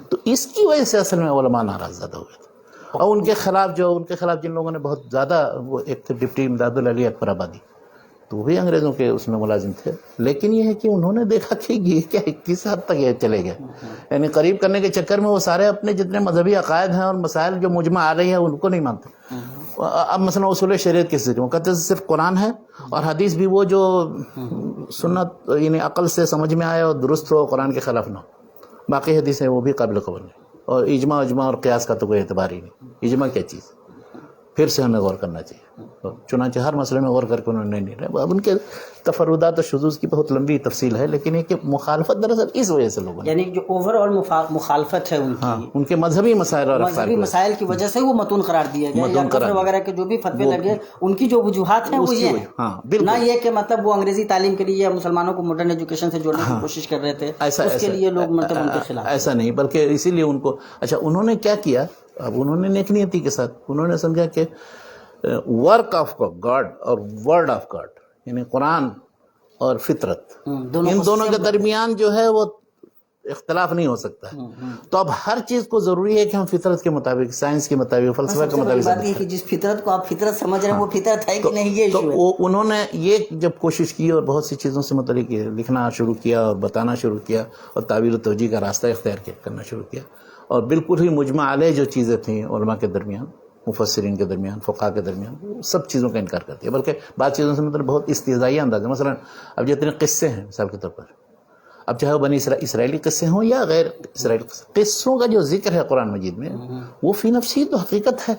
تو اس کی وجہ سے اصل میں علماء ناراض زیادہ ہوئے تھے، اور ان کے خلاف جن لوگوں نے بہت زیادہ، وہ ایک تھے ڈپٹی امداد العلی اکبر آبادی، تو وہ بھی انگریزوں کے اس میں ملازم تھے، لیکن یہ ہے کہ انہوں نے دیکھا کہ یہ کیا کس حد تک یہ چلے گئے، یعنی قریب کرنے کے چکر میں وہ سارے اپنے جتنے مذہبی عقائد ہیں اور مسائل جو مجمع آ رہی ہیں ان کو نہیں مانتے۔ اب مثلا اصول شریعت کے سلسلے میں کہتے ہیں صرف قرآن ہے اور حدیث بھی وہ جو سنت یعنی عقل سے سمجھ میں آئے اور درست ہو، قرآن کے خلاف نہ ہو، باقی حدیث ہیں وہ بھی قابل قبول نہیں، اور اجماع اور قیاس کا تو کوئی اعتبار ہی نہیں، اجماع کیا چیز، پھر سے ہمیں غور کرنا چاہیے۔ چنانچہ ہر مسئلے میں غور کر کے انہوں نے نہیں رہا۔ اب ان کے تفردات اور شذوذ کی بہت لمبی تفصیل ہے، لیکن یہ کہ مخالفت دراصل اس وجہ سے لوگوں نے، یعنی جو اوور آل مخالفت ہے ان کی، ان کے مذہبی مسائل اور مذہبی مسائل کی وجہ سے وہ متون قرار دیا گیا، یا کفر وغیرہ کے جو بھی فتوے لگے ان کی جو وجوہات ہیں وہ یہ ہیں، نہ یہ کہ مطلب وہ انگریزی تعلیم کے لیے مسلمانوں کو ماڈرن ایجوکیشن سے جوڑنے کی کوشش کر رہے تھے، اس کے لیے لوگ مطلب ان کے خلاف، ایسا نہیں، بلکہ اسی لیے ان کو، اچھا انہوں نے کیا کیا، اب انہوں نے نیک نیتی کے ساتھ انہوں نے سمجھا کہ ورک آف گاڈ اور ورڈ آف گاڈ یعنی قرآن اور فطرت، ان دونوں کے درمیان جو ہے وہ اختلاف نہیں ہو سکتا ہے، تو اب ہر چیز کو ضروری ہے کہ ہم فطرت کے مطابق، سائنس کے مطابق، فلسفہ کے مطابق، بات یہ کہ جس فطرت کو آپ فطرت سمجھ رہے ہیں وہ فطرت ہے کہ نہیں، یہ تو انہوں نے یہ جب کوشش کی اور بہت سی چیزوں سے متعلق لکھنا شروع کیا اور بتانا شروع کیا اور تعویل و توجیہ کا راستہ اختیار کرنا شروع کیا، اور بالکل ہی مجمع علیہ جو چیزیں تھیں علماء کے درمیان، مفسرین کے درمیان، فقہاء کے درمیان، سب چیزوں کا انکار کر دیا، بلکہ بعض چیزوں سے مطلب بہت استہزائی انداز ہے۔ مثلا اب جتنے قصے ہیں مثال کے طور پر، اب چاہے وہ بنی اسرائیلی قصے ہوں یا غیر اسرائیلی قصوں کا جو ذکر ہے قرآن مجید میں وہ فی نفسی تو حقیقت ہے،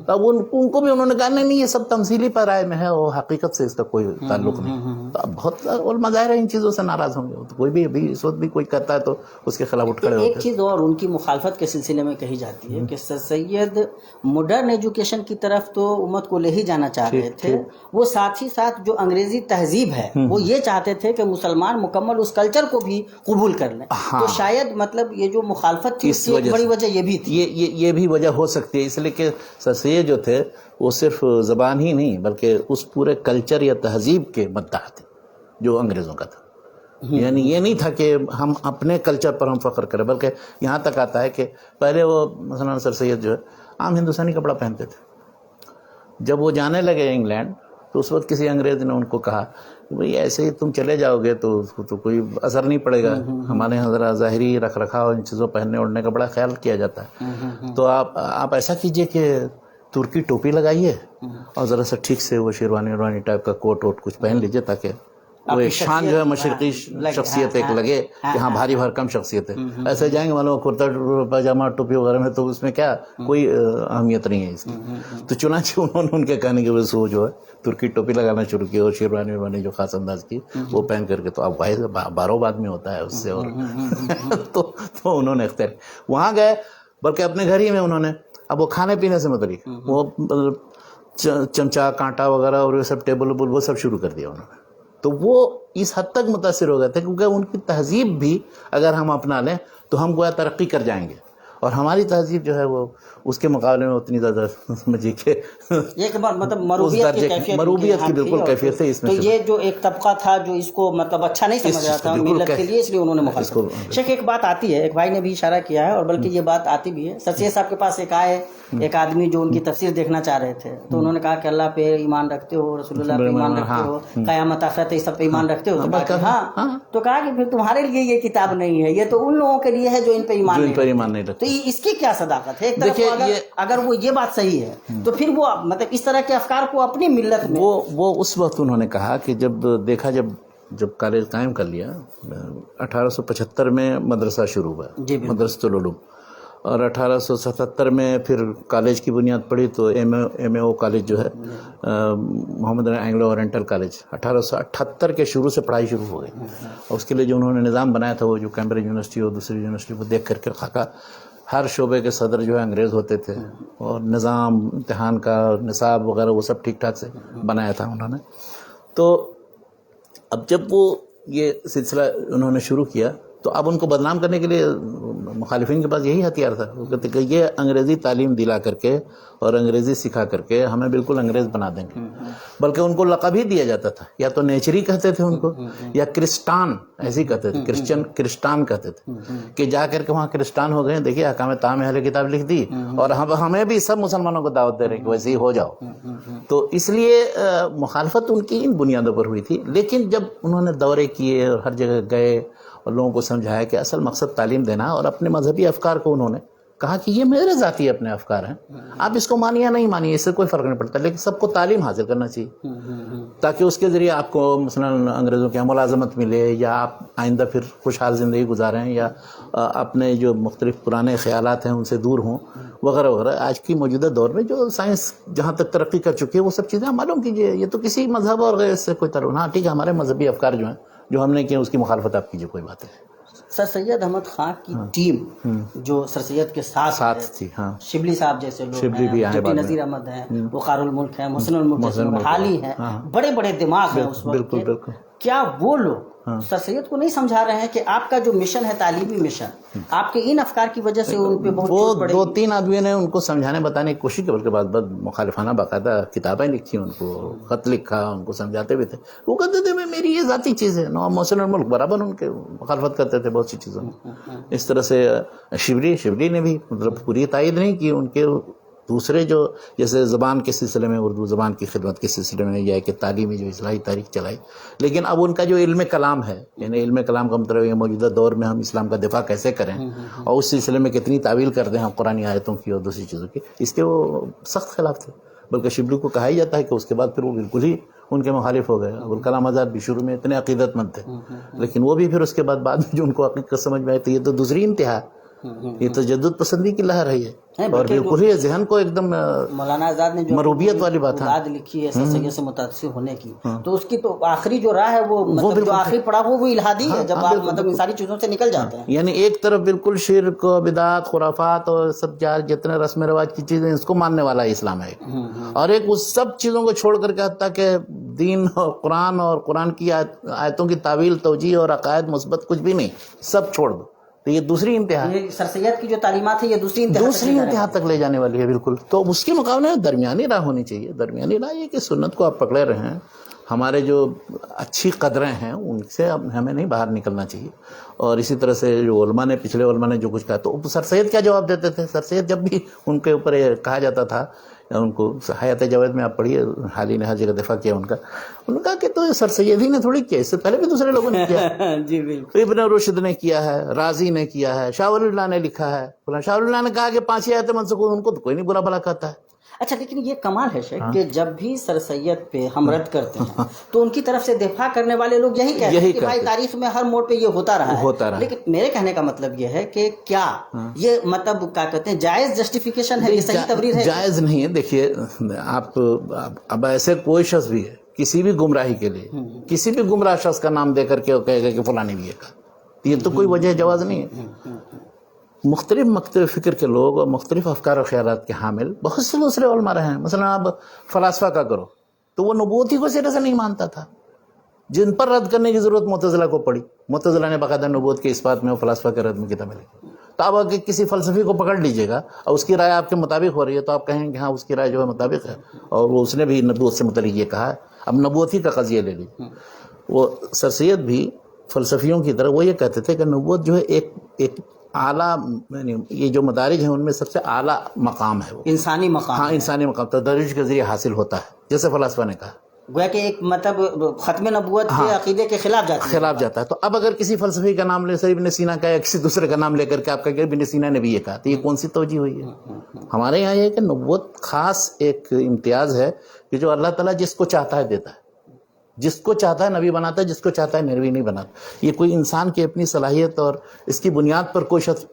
اب ان کو بھی انہوں نے کہا نہیں یہ سب تمثیلی پیرائے میں ہے اور حقیقت سے اس کا کوئی تعلق نہیں، تو اب بہت علماء ظاہر ہے ان چیزوں سے ناراض ہوں گے، تو کوئی بھی ابھی اس وقت بھی کوئی کرتا ہے تو اس کے خلاف اٹھ کھڑے ہوتے ہیں۔ ایک چیز اور ان کی مخالفت کے سلسلے میں کہی جاتی ہے کہ سر سید ماڈرن ایجوکیشن کی طرف تو امت کو لے ہی جانا چاہ رہے تھے، وہ ساتھ ہی ساتھ جو انگریزی تہذیب ہے وہ یہ چاہتے تھے کہ مسلمان مکمل اس کلچر کو بھی قبول کر لیں، تو شاید مطلب یہ جو مخالفت تھی اس کی بڑی وجہ یہ بھی تھی، یہ بھی وجہ ہو سکتی ہے، اس لیے کہ سر سید جو تھے وہ صرف زبان ہی نہیں بلکہ اس پورے کلچر یا تہذیب کے مداح تھے جو انگریزوں کا تھا، یعنی یہ نہیں تھا کہ ہم اپنے کلچر پر ہم فخر کریں، بلکہ یہاں تک آتا ہے کہ پہلے وہ مثلا سر سید جو ہے عام ہندوستانی کپڑا پہنتے تھے، جب وہ جانے لگے انگلینڈ تو اس وقت کسی انگریز نے ان کو کہا کہ بھئی ایسے ہی تم چلے جاؤ گے تو اس کو تو کوئی اثر نہیں پڑے گا، ہمارے یہاں ذرا ظاہری رکھ رکھاؤ ان چیزوں پہننے اوڑھنے کا بڑا خیال کیا جاتا ہے، تو آپ ایسا کیجئے کہ ترکی ٹوپی لگائیے اور ذرا سا ٹھیک سے وہ شیروانی ٹائپ کا کوٹ ووٹ کچھ پہن لیجئے تاکہ وہ ایک شان جو ہے مشرقی شخصیت ایک لگے کہ ہاں بھاری بھرکم شخصیت ہے، ایسے جائیں گے معلوم کرتا پاجامہ ٹوپی وغیرہ میں تو اس میں کیا کوئی اہمیت نہیں ہے اس کی، تو چنانچہ انہوں نے ان کے کہنے کی وجہ سے وہ جو ہے ترکی ٹوپی لگانا شروع کی اور شیروانی جو خاص انداز کی وہ پہن کر کے، تو اب واحد باروں بعد میں ہوتا ہے اس سے، اور تو انہوں نے اختیار وہاں گئے، بلکہ اپنے گھر ہی میں انہوں نے اب وہ کھانے پینے سے متعلق وہ چمچہ کانٹا وغیرہ اور یہ سب ٹیبل ویبل وہ سب شروع کر دیا انہوں نے، تو وہ اس حد تک متاثر ہو گئے تھے کیونکہ ان کی تہذیب بھی اگر ہم اپنا لیں تو ہم گویا ترقی کر جائیں گے، اور ہماری تہذیب جو ہے وہ اس کے مقابلے میں اتنی زیادہ سمجھیے کہ مطلب مروبیت کی بالکل کیفیت ہے اس میں، تو یہ جو ایک طبقہ تھا جو اس کو مطلب اچھا نہیں سمجھ رہا تھا ملت کے لیے، اس لیے انہوں نے مخالفت۔ شیخ ایک بات آتی ہے، ایک بھائی نے بھی اشارہ کیا ہے اور بلکہ یہ بات آتی بھی ہے، سر سید صاحب کے پاس ایک آدمی جو ان کی تفسیر دیکھنا چاہ رہے تھے، تو انہوں نے کہا کہ اللہ پہ ایمان رکھتے ہو، رسول اللہ پہ ایمان رکھتے ہو، قیامت آخرت اس سب پہ ایمان رکھتے ہو، تو کہا کہ پھر تمہارے لیے یہ کتاب نہیں ہے، یہ تو ان لوگوں کے لیے ہے جو ان پہ ایمان نہیں رکھتے، تو اس کی کیا صداقت ہے؟ ایک طرف اگر وہ یہ بات صحیح ہے تو پھر وہ مطلب اس طرح کے افکار کو اپنی ملت میں وہ اس وقت انہوں نے کہا کہ جب کالج قائم کر لیا 1875 میں مدرسہ شروع ہوا، مدرسۃ العلوم، اور 1877 میں پھر کالج کی بنیاد پڑی تو ایم اے او کالج جو ہے محمد اینگلو اورینٹل کالج 1878 کے شروع سے پڑھائی شروع ہو گئی، اور اس کے لیے جو انہوں نے نظام بنایا تھا وہ جو کیمبرج یونیورسٹی اور دوسری یونیورسٹی کو دیکھ کر کے خاکہ، ہر شعبے کے صدر جو ہے انگریز ہوتے تھے، اور نظام امتحان کا نصاب وغیرہ وہ سب ٹھیک ٹھاک سے بنایا تھا انہوں نے۔ تو اب جب وہ یہ سلسلہ انہوں نے شروع کیا تو اب ان کو بدنام کرنے کے لیے مخالفین کے پاس یہی ہتھیار تھا، وہ کہتے کہ یہ انگریزی تعلیم دلا کر کے اور انگریزی سکھا کر کے ہمیں بالکل انگریز بنا دیں گے، بلکہ ان کو لقب ہی دیا جاتا تھا، یا تو نیچری کہتے تھے ان کو، یا کرسٹان ایسے کہتے تھے، کرسٹان کہتے تھے، کہ جا کر کے وہاں کرسٹان ہو گئے، دیکھیے احکام طعام اہل کتاب لکھ دی، اور ہمیں بھی سب مسلمانوں کو دعوت دے رہے ہیں کہ ویسے ہی ہو جاؤ۔ تو اس لیے مخالفت ان کی ان بنیادوں پر ہوئی تھی، لیکن جب انہوں نے دورے کیے اور ہر جگہ گئے اور لوگوں کو سمجھایا کہ اصل مقصد تعلیم دینا، اور اپنے مذہبی افکار کو انہوں نے کہا کہ یہ میرے ذاتی اپنے افکار ہیں، آپ اس کو مانیے یا نہیں مانیے، اس سے کوئی فرق نہیں پڑتا، لیکن سب کو تعلیم حاصل کرنا چاہیے تاکہ اس کے ذریعے آپ کو مثلا انگریزوں کے ملازمت ملے، یا آپ آئندہ پھر خوشحال زندگی گزاریں، یا اپنے جو مختلف پرانے خیالات ہیں ان سے دور ہوں وغیرہ وغیرہ۔ آج کی موجودہ دور میں جو سائنس جہاں تک ترقی کر چکی ہے وہ سب چیزیں معلوم کیجیے، یہ تو کسی مذہب اور غیر سے کوئی تعلق، ہاں ٹھیک ہے ہمارے مذہبی افکار جو ہیں جو ہم نے کیے اس کی مخالفت آپ کیجیے، کوئی بات ہے۔ سر سید احمد خان کی ٹیم جو سر سید کے ساتھ تھی، ہاں، شبلی صاحب جیسے لوگ شبلی بھی ہیں، نذیر احمد ہیں، وقار الملک ہیں، محسن الملک حالی ہیں، بڑے بڑے دماغ ہیں اس وقت کے، کیا وہ لوگ سر سید کو نہیں سمجھا رہے ہیں کہ آپ کا جو مشن ہے تعلیمی مشن، آپ کے ان افکار کی وجہ سے ان پہ بہت چوٹ پڑے گی؟ وہ 2-3 آدمیوں نے ان کو سمجھانے بتانے کی کوشش کی، بلکہ بعد مخالفانہ باقاعدہ کتابیں لکھی، ان کو خط لکھا، ان کو سمجھاتے بھی تھے، وہ کہتے تھے میری یہ ذاتی چیز ہے، محسن الملک برابر ان کے مخالفت کرتے تھے بہت سی چیزوں میں۔ اس طرح سے شبلی نے بھی مطلب پوری تائید نہیں کی، ان کے دوسرے جو جیسے زبان کے سلسلے میں، اردو زبان کی خدمت کے سلسلے میں، یا کہ تعلیمی جو اصلاحی تاریخ چلائی، لیکن اب ان کا جو علم کلام ہے، یعنی علم کلام کا مطلب یہ موجودہ دور میں ہم اسلام کا دفاع کیسے کریں اور اس سلسلے میں کتنی تعویل کر دیں ہم قرآنی آیتوں کی اور دوسری چیزوں کی، اس کے وہ سخت خلاف تھے، بلکہ شبلی کو کہا ہی جاتا ہے کہ اس کے بعد پھر وہ بالکل ہی ان کے مخالف ہو گئے۔ ابوالکلام آزاد بھی شروع میں اتنے عقیدت مند تھے، لیکن وہ بھی پھر اس کے بعد میں جو ان کو حقیقت سمجھ میں آئی تو یہ تو دوسری انتہا، یہ تجدد پسندی کی لہر ہے یہ، اور بالکل ہی ذہن کو ایک دم مولانا آزاد نے جو مروبیت والی بات ہے بات لکھی ہے سر سید سے متاثر ہونے کی، تو اس کی تو آخری جو راہ ہے وہ مطلب جو آخری پڑاؤ وہ الہادی ہے، جب آپ مطلب ان ساری چیزوں سے نکل جاتے ہیں، یعنی ایک طرف بالکل شرک و بدعت خرافات اور سب جتنے رسم رواج کی چیزیں اس کو ماننے والا اسلام ہے، اور ایک اس سب چیزوں کو چھوڑ کر کے حتیٰ کہ دین اور قرآن کی آیتوں کی تعویل توجیہ اور عقائد مثبت کچھ بھی نہیں، سب چھوڑ دو، تو یہ دوسری انتہا، سر سید کی جو تعلیمات ہے یہ دوسری انتہا تک لے جانے والی ہے بالکل۔ تو اس کے مقابلے میں درمیانی راہ ہونی چاہیے، درمیانی راہ یہ کہ سنت کو آپ پکڑے رہے ہیں، ہمارے جو اچھی قدریں ہیں ان سے ہمیں نہیں باہر نکلنا چاہیے، اور اسی طرح سے جو علماء نے پچھلے علماء نے جو کچھ کہا تو سر سید کیا جواب دیتے تھے؟ سر سید جب بھی ان کے اوپر کہا جاتا تھا، ان کو حیات جاوید میں آپ پڑھیے، حالی نے ہر جگہ دفاع کیا ان کا، انہوں نے کہا کہ تو سر سید ہی نے تھوڑی کیا، اس سے پہلے بھی دوسرے لوگوں نے کیا، جی بالکل، ابن رشد نے کیا ہے، رازی نے کیا ہے، شاہ ولی اللہ نے لکھا ہے، شاہ ولی اللہ نے کہا کہ 5 آیتیں منسوخ، ان کو تو کوئی نہیں برا بھلا کہتا ہے۔ اچھا لیکن یہ کمال ہے شیخ کہ جب بھی سر سید پہ ہم رد کرتے ہیں تو ان کی طرف سے دفاع کرنے والے لوگ یہی کہتے ہیں کہ بھائی تاریخ میں ہر موڑ پہ یہ ہوتا رہا ہے، لیکن میرے کہنے کا مطلب یہ ہے کہ کیا یہ مطلب کیا کہتے ہیں جائز جسٹیفیکیشن ہے، یہ صحیح تبریر ہے؟ جائز نہیں ہے، دیکھیے آپ اب ایسے کوئی شخص بھی ہے کسی بھی گمراہی کے لیے کسی بھی گمراہ شخص کا نام دے کر کے کہے گا کہ فلاں نے بھی یہ کہا، یہ تو کوئی وجہ جواز نہیں ہے۔ مختلف فکر کے لوگ اور مختلف افکار و خیالات کے حامل بہت سے دوسرے علماء رہے ہیں، مثلا اب فلاسفہ کا کرو تو وہ نبوت ہی کو سرے سے نہیں مانتا تھا، جن پر رد کرنے کی ضرورت معتزلہ کو پڑی، معتزلہ نے باقاعدہ نبوت کے اثبات میں اور فلاسفہ کے رد میں کتابیں لکھی۔ تو اب اگر کسی فلسفی کو پکڑ لیجئے گا اور اس کی رائے آپ کے مطابق ہو رہی ہے تو آپ کہیں گے ہاں اس کی رائے جو ہے مطابق ہے، اور وہ اس نے بھی نبوت سے متعلق یہ کہا ہے، اب نبوت ہی کا قضیہ لے لیجیے۔ وہ سر سید بھی فلسفیوں کی طرح وہ یہ کہتے تھے کہ نبوت جو ہے ایک اعلیٰ، یعنی یہ جو مدارج ہیں ان میں سب سے اعلیٰ مقام ہے، وہ انسانی مقام، ہاں انسانی مقام تدریج کے ذریعے حاصل ہوتا ہے، جیسے فلاسفہ نے کہا گویا کہ ایک مطلب ختم نبوت کے عقیدے کے خلاف جاتا ہے. تو اب اگر کسی فلسفی کا نام لے، ابن سینا کا یا کسی دوسرے کا نام لے کر کے آپ کا کہ ابن سینا نے بھی یہ کہا، تو یہ کون سی توجہ ہوئی ہے؟ ہمارے یہاں یہ ہے کہ نبوت خاص ایک امتیاز ہے کہ جو اللہ تعالیٰ جس کو چاہتا ہے دیتا ہے، جس کو چاہتا ہے نبی بناتا ہے، جس کو چاہتا ہے نبی نہیں بناتا. یہ کوئی انسان کی اپنی صلاحیت اور اس کی بنیاد پر کوئی شخص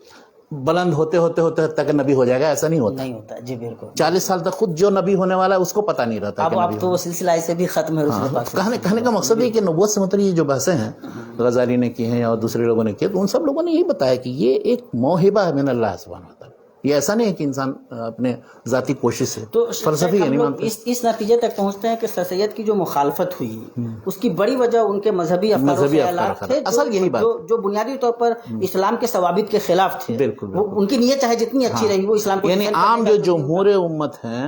بلند ہوتے تک نبی ہو جائے گا، ایسا نہیں ہوتا. جی بالکل. 40 سال تک خود جو نبی ہونے والا ہے اس کو پتہ نہیں رہتا. اب تو وہ سلسلہ سے بھی ختم ہے. کہنے کا مقصد یہ کہ نبوت سے مطلب یہ جو بحثیں ہیں غزالی نے کی ہیں اور دوسرے لوگوں نے کی، تو ان سب لوگوں نے یہی بتایا کہ یہ ایک موہبہ ہے من اللہ سبحانہ و تعالیٰ. یہ ایسا نہیں ہے کہ انسان اپنے ذاتی کوشش سے تو فلسفی نہیں مانتا. اس نتیجے تک پہنچتے ہیں کہ سر سید کی جو مخالفت ہوئی اس کی بڑی وجہ ان کے مذہبی خیالات تھے، اصل یہی بات جو بنیادی طور پر اسلام کے ثوابت کے خلاف تھے. بالکل. ان کی نیت چاہے جتنی اچھی رہی وہ اسلام کو یعنی عام جو جمہور امت ہیں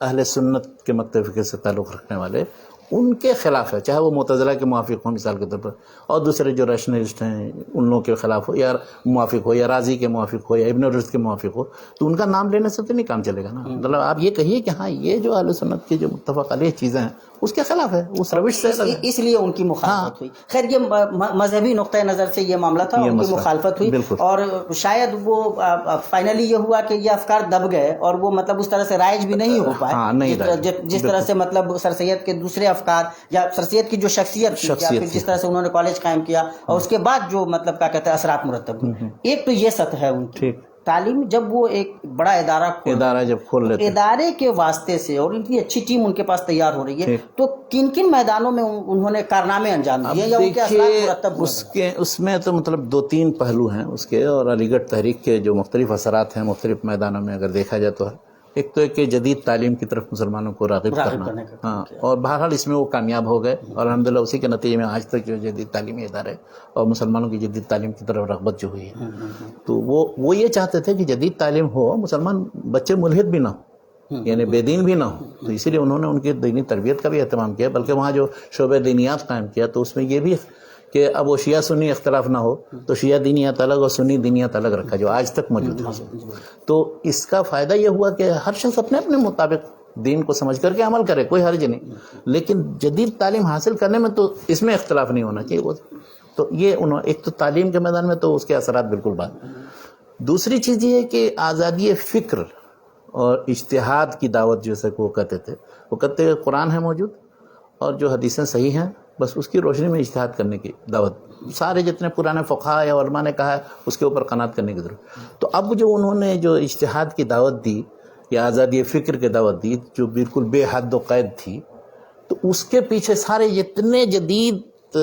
اہل سنت کے مکتب فقہ سے تعلق رکھنے والے، ان کے خلاف ہے، چاہے وہ معتزلہ کے موافق ہوں مثال کے طور پر، اور دوسرے جو ریشنلسٹ ہیں ان لوگوں کے خلاف ہو یا موافق ہو، یا رازی کے موافق ہو یا ابن رشد کے موافق ہو، تو ان کا نام لینے سے تو نہیں کام چلے گا نا. مطلب آپ یہ کہیے کہ ہاں یہ جو اہل سنت کی جو متفق علیہ چیزیں ہیں اس کے خلاف ہے، اس روش سے اس لیے ان کی مخالفت ہوئی. خیر یہ مذہبی نقطۂ نظر سے یہ معاملہ تھا، ان کی مخالفت ہوئی. اور شاید وہ فائنلی یہ ہوا کہ یہ افکار دب گئے اور وہ مطلب اس طرح سے رائج بھی نہیں ہو پائے جس طرح سے مطلب سر سید کے دوسرے افکار یا سر سید کی جو شخصیت تھی یا پھر جس طرح سے انہوں نے کالج قائم کیا اور اس کے بعد جو مطلب کیا کہتے ہیں اثرات مرتب ہوئے. ایک تو یہ سطح ہے ان کی تعلیم. جب وہ ایک بڑا ادارہ جب کھول لیتے، ادارے کے واسطے سے، اور اتنی اچھی ٹیم ان کے پاس تیار ہو رہی ہے، تو کن کن میدانوں میں انہوں نے کارنامے انجام دیے یا ان کے اثرات مرتب ہوئے؟ اس میں تو مطلب 2-3 پہلو ہیں اس کے، اور علی گڑھ تحریک کے جو مختلف اثرات ہیں مختلف میدانوں میں اگر دیکھا جائے تو ہے. ایک تو ہے کہ جدید تعلیم کی طرف مسلمانوں کو راغب کرنا، ہاں، اور بہرحال اس میں وہ کامیاب ہو گئے، اور الحمدللہ اسی کے نتیجے میں آج تک جو جدید تعلیمی ادارے اور مسلمانوں کی جدید تعلیم کی طرف رغبت جو ہوئی ہے، تو وہ یہ چاہتے تھے کہ جدید تعلیم ہو، مسلمان بچے ملحد بھی نہ ہو، یعنی بے دین بھی نہ ہو. تو اسی لیے انہوں نے ان کی دینی تربیت کا بھی اہتمام کیا، بلکہ وہاں جو شعبہ دینیات قائم کیا تو اس میں یہ بھی کہ اب وہ شیعہ سنی اختلاف نہ ہو، تو شیعہ دینیات الگ اور سنی دینیات الگ رکھا جو آج تک موجود ہے. تو اس کا فائدہ یہ ہوا کہ ہر شخص اپنے اپنے مطابق دین کو سمجھ کر کے عمل کرے، کوئی حرج نہیں، لیکن جدید تعلیم حاصل کرنے میں تو اس میں اختلاف نہیں ہونا چاہیے. تو یہ ایک تو تعلیم کے میدان میں تو اس کے اثرات بالکل بات. دوسری چیز یہ ہے کہ آزادی فکر اور اجتہاد کی دعوت جیسے کہ وہ کہتے تھے، وہ کہتے ہیں قرآن ہے موجود اور جو حدیثیں صحیح ہیں بس اس کی روشنی میں اجتہاد کرنے کی دعوت. سارے جتنے پرانے فقہاء یا علماء نے کہا ہے اس کے اوپر قناعت کرنے کی ضرورت. تو اب جو انہوں نے جو اجتہاد کی دعوت دی یا آزادی فکر کی دعوت دی جو بالکل بے حد و قید تھی، تو اس کے پیچھے سارے جتنے جدید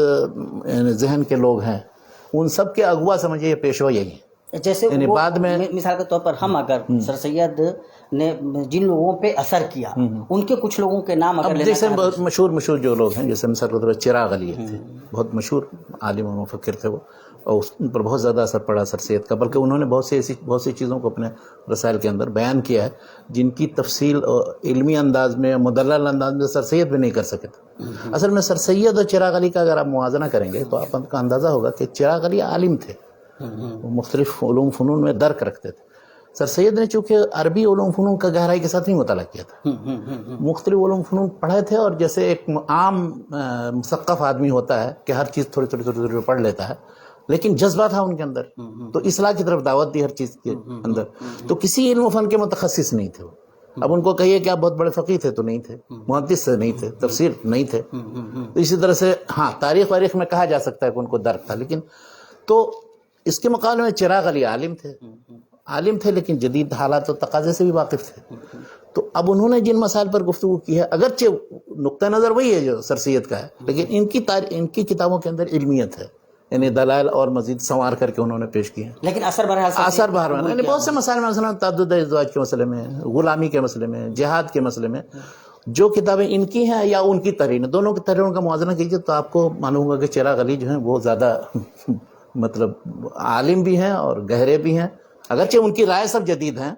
ذہن کے لوگ ہیں ان سب کے اغوا سمجھے پیشوا یہی ہے. جیسے بعد میں مثال کے طور پر ہم اگر سر سید نے جن لوگوں پہ اثر کیا ان کے کچھ لوگوں کے نام اگر جیسے مشہور جو لوگ ہیں، جیسے مثال کے طور پر چراغ علی تھے، بہت مشہور عالم و مفکر تھے وہ، اور ان پر بہت زیادہ اثر پڑا سر سید کا، بلکہ انہوں نے بہت سی چیزوں کو اپنے رسائل کے اندر بیان کیا ہے جن کی تفصیل علمی انداز میں مدلل انداز میں سر سید بھی نہیں کر سکے تھے. اصل میں سر سید اور چراغ علی کا اگر آپ موازنہ کریں گے تو آپ کا اندازہ ہوگا کہ چراغ علی عالم تھے، وہ مختلف علوم فنون میں درک رکھتے تھے. سر سید نے چونکہ عربی علوم فنون کا گہرائی کے ساتھ نہیں مطالعہ کیا تھا، مختلف علوم فنون پڑھے تھے، اور جیسے ایک عام مثقف آدمی ہوتا ہے کہ ہر چیز تھوڑی پڑھ لیتا ہے، لیکن جذبہ تھا ان کے اندر، تو اصلاح کی طرف دعوت دی ہر چیز کے اندر. تو کسی علم و فن کے متخصص نہیں تھے وہ. اب ان کو کہیے کہ آپ بہت بڑے فقیہ تھے تو نہیں تھے، محدث سے نہیں تھے، تفسیر نہیں تھے. تو اسی طرح سے ہاں تاریخ میں کہا جا سکتا ہے کہ ان کو درک تھا، لیکن تو اس کے مقابلے میں چراغ علی عالم تھے لیکن جدید حالات و تقاضے سے بھی واقف تھے. تو اب انہوں نے جن مسائل پر گفتگو کی ہے، اگرچہ نقطہ نظر وہی ہے جو سر سید کا ہے، لیکن ان کی کتابوں کے اندر علمیت ہے، یعنی دلائل اور مزید سنوار کر کے انہوں نے پیش کیے ہیں. لیکن اثر بہرحال یعنی بہت سے مسائل میں، مثلا تعدد ازواج کے مسئلے میں، غلامی کے مسئلے میں، جہاد کے مسئلے میں، جو کتابیں ان کی ہیں یا ان کی تحریر، دونوں کی تحریروں کا موازنہ کیجیے تو آپ کو معلوم ہوگا کہ چراغ علی جو ہیں وہ زیادہ مطلب عالم بھی ہیں اور گہرے بھی ہیں، اگرچہ ان کی رائے سب جدید ہیں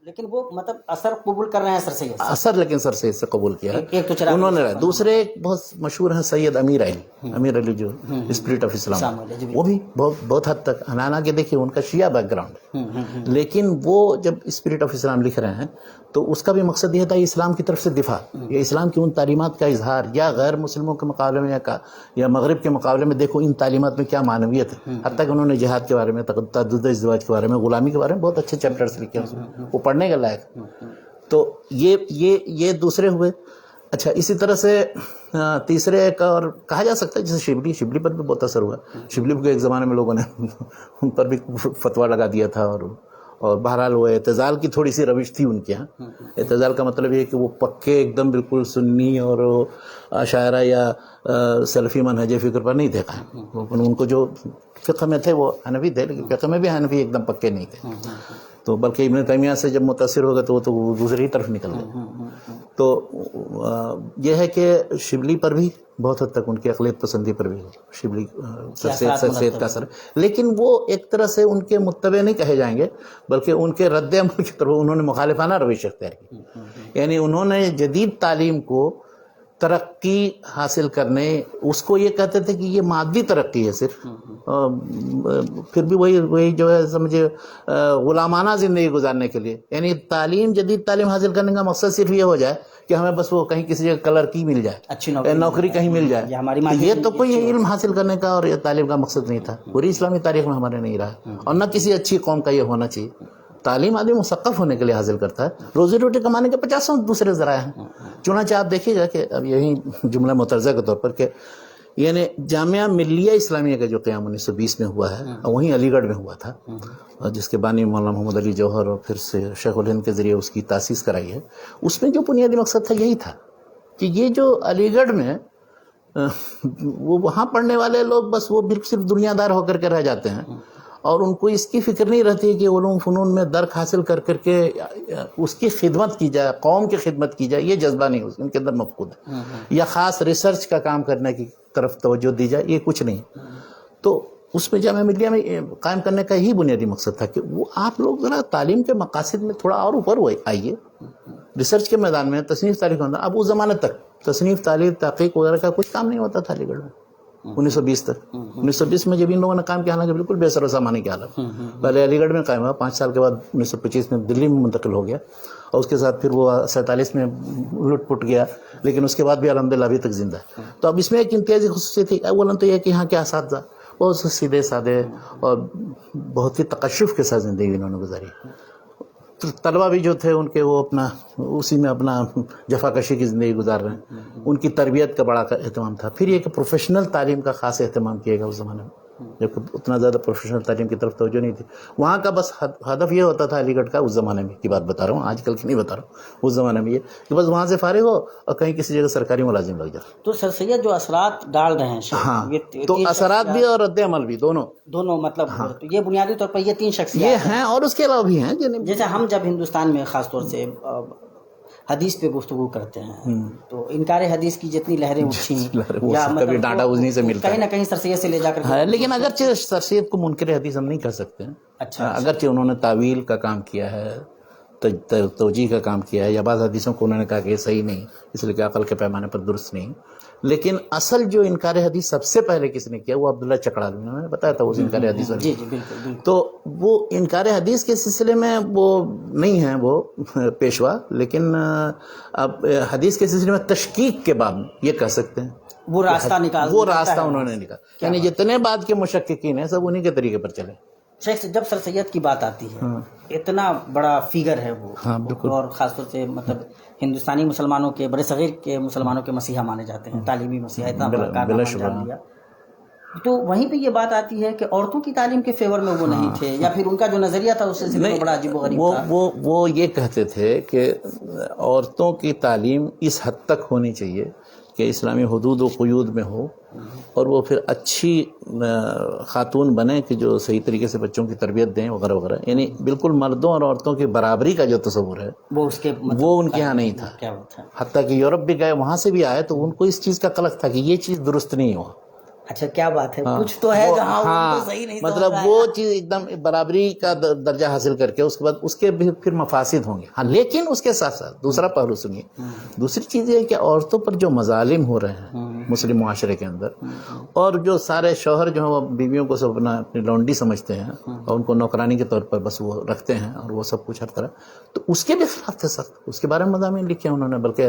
لیکن وہ مطلب اثر قبول کر رہے ہیں سر سید سے. اثر لیکن سر سید سے قبول کیا ہے ایک تو چراغ انہوں نے. دوسرے ایک بہت مشہور ہیں سید امیر علی جو اسپرٹ آف اسلام، وہ بھی بہت حد تک ہنانا کے دیکھیے ان کا شیعہ بیک گراؤنڈ، لیکن وہ جب اسپرٹ آف اسلام لکھ رہے ہیں تو اس کا بھی مقصد یہ تھا اسلام کی طرف سے دفاع، یا اسلام کی ان تعلیمات کا اظہار، یا غیر مسلموں کے مقابلے میں یا مغرب کے مقابلے میں دیکھو ان تعلیمات میں کیا معنویت ہے. حتیٰ کہ انہوں نے جہاد کے بارے میں، تعدد ازدواج کے بارے میں، غلامی کے بارے میں بہت اچھے چیپٹرز لکھے ہیں، وہ پڑھنے کے لائق. تو یہ دوسرے ہوئے. اچھا اسی طرح سے تیسرے ایک اور کہا جا سکتا ہے جیسے شبلی پر بھی بہت اثر ہوا. شبلی کو ایک زمانے میں لوگوں نے ان پر بھی فتویٰ لگا دیا تھا، اور بہرحال وہ اعتزال کی تھوڑی سی روش تھی ان کے ہاں. اعتزال کا مطلب یہ ہے کہ وہ پکے ایک دم بالکل سنی اور عشاعرہ یا سلفی منہج فکر پر نہیں تھے قائم. ان کو جو فقہ میں تھے وہ حنفی تھے، لیکن فقہ میں بھی حنفی ایک دم پکے نہیں تھے. تو بلکہ ابن تیمیہ سے جب متاثر ہو گئے تو وہ تو دوسری طرف نکل گئے. تو یہ ہے کہ شبلی پر بھی بہت حد تک ان کی اقلیت پسندی پر بھی شبلی سر سید کا اثر، لیکن وہ ایک طرح سے ان کے متبع نہیں کہے جائیں گے، بلکہ ان کے رد عمل کی طرف انہوں نے مخالفانہ روش اختیار کی. یعنی انہوں نے جدید تعلیم کو ترقی حاصل کرنے، اس کو یہ کہتے تھے کہ یہ مادی ترقی ہے صرف، پھر بھی وہی جو ہے سمجھے غلامانہ زندگی گزارنے کے لیے. یعنی جدید تعلیم حاصل کرنے کا مقصد صرف یہ ہو جائے کہ ہمیں بس وہ کہیں کسی جگہ کلر کی مل جائے، اچھی نوکری کہیں مل جائے. یہ تو کوئی علم حاصل کرنے کا اور تعلیم کا مقصد نہیں تھا، پوری اسلامی تاریخ میں ہمارے نہیں رہا، اور نہ کسی اچھی قوم کا یہ ہونا چاہیے. تعلیم آدمی مثقف ہونے کے لیے حاصل کرتا ہے، روزی روٹی کمانے کے 50 دوسرے ذرائع ہیں. چنانچہ آپ دیکھیے گا کہ اب یہی جملہ مترجہ کے طور پر کہ یعنی جامعہ ملیہ اسلامیہ کا جو قیام 1920 میں ہوا ہے، وہیں علی گڑھ میں ہوا تھا، جس کے بانی مولانا محمد علی جوہر اور پھر سے شیخ الہند کے ذریعے اس کی تاسیس کرائی ہے. اس میں جو بنیادی مقصد تھا یہی تھا کہ یہ جو علی گڑھ میں وہ وہاں پڑھنے والے لوگ بس وہ صرف دنیا دار ہو کر کے رہ جاتے ہیں، اور ان کو اس کی فکر نہیں رہتی کہ علوم فنون میں درک حاصل کر کے اس کی خدمت کی جائے، قوم کی خدمت کی جائے. یہ جذبہ نہیں ان کے اندر مفقود ہے، یا خاص ریسرچ کا کام کرنے کی طرف توجہ دی جائے، یہ کچھ نہیں. تو اس میں جامعہ ملیہ میں قائم کرنے کا ہی بنیادی مقصد تھا کہ وہ آپ لوگ ذرا تعلیم کے مقاصد میں تھوڑا اور اوپر آئیے. ریسرچ کے میدان میں تصنیف تاریخ ہونا، اب اس زمانے تک تصنیف تعلیم تحقیق وغیرہ کا کچھ کام نہیں ہوتا تھا علی گڑھ میں 1920 تک. 1920 میں جب ان لوگوں نے کام کیا، حالانکہ بالکل بے سر و سامانی کی حالت. پہلے علی گڑھ میں قائم ہوا، 5 سال کے بعد 1925 میں دلی میں منتقل ہو گیا، اور اس کے ساتھ پھر وہ 47 میں لٹ پٹ گیا، لیکن اس کے بعد بھی الحمدللہ ابھی تک زندہ ہے. تو اب اس میں ایک امتیازی خصوصیت تھی، اولاً تو یہ کہ یہاں کے اساتذہ بہت سیدھے سادے اور بہت ہی تقشف کے ساتھ زندگی انہوں نے گزاری. طلبہ بھی جو تھے ان کے وہ اپنا اسی میں اپنا جفاکشی کی زندگی گزار رہے ہیں. ان کی تربیت کا بڑا اہتمام تھا. پھر یہ کہ پروفیشنل تعلیم کا خاص اہتمام کیا گیا اس زمانے میں، جبکہ اتنا زیادہ پروفیشنل تعلیم کی طرف توجہ نہیں تھی. وہاں کا بس ہدف یہ ہوتا تھا علی گڑھ کا، اس زمانے میں کی بات بتا رہا ہوں، آج کل کی نہیں بتا رہا ہوں، اس زمانے میں یہ کہ بس وہاں سے فارغ ہو اور کہیں کسی جگہ سرکاری ملازم لگ جائے. تو سر سید جو اثرات ڈال رہے ہیں، ہاں، تو اثرات بھی اور رد عمل بھی دونوں مطلب تو یہ بنیادی طور پر یہ 3 شخصیات یہ ہیں، اور اس کے علاوہ بھی ہیں. جیسے ہم جب ہندوستان میں خاص طور سے حدیث پہ گفتگو کرتے ہیں تو انکار حدیث کی جتنی لہریں اٹھیں یا کبھی ڈانٹا بوجھنی سے ملتا کہیں نہ کہیں سر سید سے لے جا کر ہے، لیکن اگرچہ سر سید کو منکر حدیث ہم نہیں کہہ سکتے ہیں. اچھا، اگرچہ انہوں نے تعویل کا کام کیا ہے، توجیہ کا کام کیا ہے، یا بعض حدیثوں کو انہوں نے کہا کہ یہ صحیح نہیں، اس لیے کہ عقل کے پیمانے پر درست نہیں. لیکن اصل جو انکار حدیث سب سے پہلے کس نے کیا وہ عبداللہ چکڑالوی، میں نے بتایا تھا وہ انکار حدیث والی. جی بالکل. تو وہ انکار حدیث کے سلسلے میں وہ نہیں ہیں وہ پیشوا، لیکن اب حدیث کے سلسلے میں تشکیک کے باب یہ کہہ سکتے ہیں وہ راستہ انہوں نے نکالا. یعنی جتنے بعد کے مشککین ہیں سب انہی کے طریقے پر چلے. شیخ جب سر سید کی بات آتی ہے، اتنا بڑا فیگر ہے وہ، اور خاص طور سے مطلب ہندوستانی مسلمانوں کے، بڑے صغیر کے مسلمانوں کے مسیحا مانے جاتے ہیں، تعلیمی مسیحا، اتنا بڑا کارنامہ انجام دیا. تو وہیں پہ یہ بات آتی ہے کہ عورتوں کی تعلیم کے فیور میں وہ نہیں تھے، یا پھر ان کا جو نظریہ تھا اس سے بڑا عجیب و غریب تھا. وہ یہ کہتے تھے کہ عورتوں کی تعلیم اس حد تک ہونی چاہیے کہ اسلامی حدود و قیود میں ہو، اور وہ پھر اچھی خاتون بنے کہ جو صحیح طریقے سے بچوں کی تربیت دیں وغیرہ وغیرہ. یعنی بالکل مردوں اور عورتوں کی برابری کا جو تصور ہے وہ ان کے ہاں نہیں تھا. حتیٰ کہ یورپ بھی گئے، وہاں سے بھی آئے تو ان کو اس چیز کا قلق تھا کہ یہ چیز درست نہیں ہوا. اچھا کیا بات ہے, کچھ تو ہے جہاں ان کو صحیح نہیں مطلب وہ چیز ایک دم برابری کا درجہ حاصل کر کے اس کے بعد اس کے بھی پھر مفاسد ہوں گے. ہاں لیکن اس کے ساتھ ساتھ دوسرا پہلو سنیے, دوسری چیز یہ ہے کہ عورتوں پر جو مظالم ہو رہے ہیں مسلم معاشرے کے اندر, اور جو سارے شوہر جو ہیں وہ بیویوں کو سب اپنی لونڈی سمجھتے ہیں اور ان کو نوکرانی کے طور پر بس وہ رکھتے ہیں اور وہ سب کچھ ہر طرح, تو اس کے بھی خلاف تھے سخت. اس کے بارے میں مضامین لکھے ہیں انہوں نے, بلکہ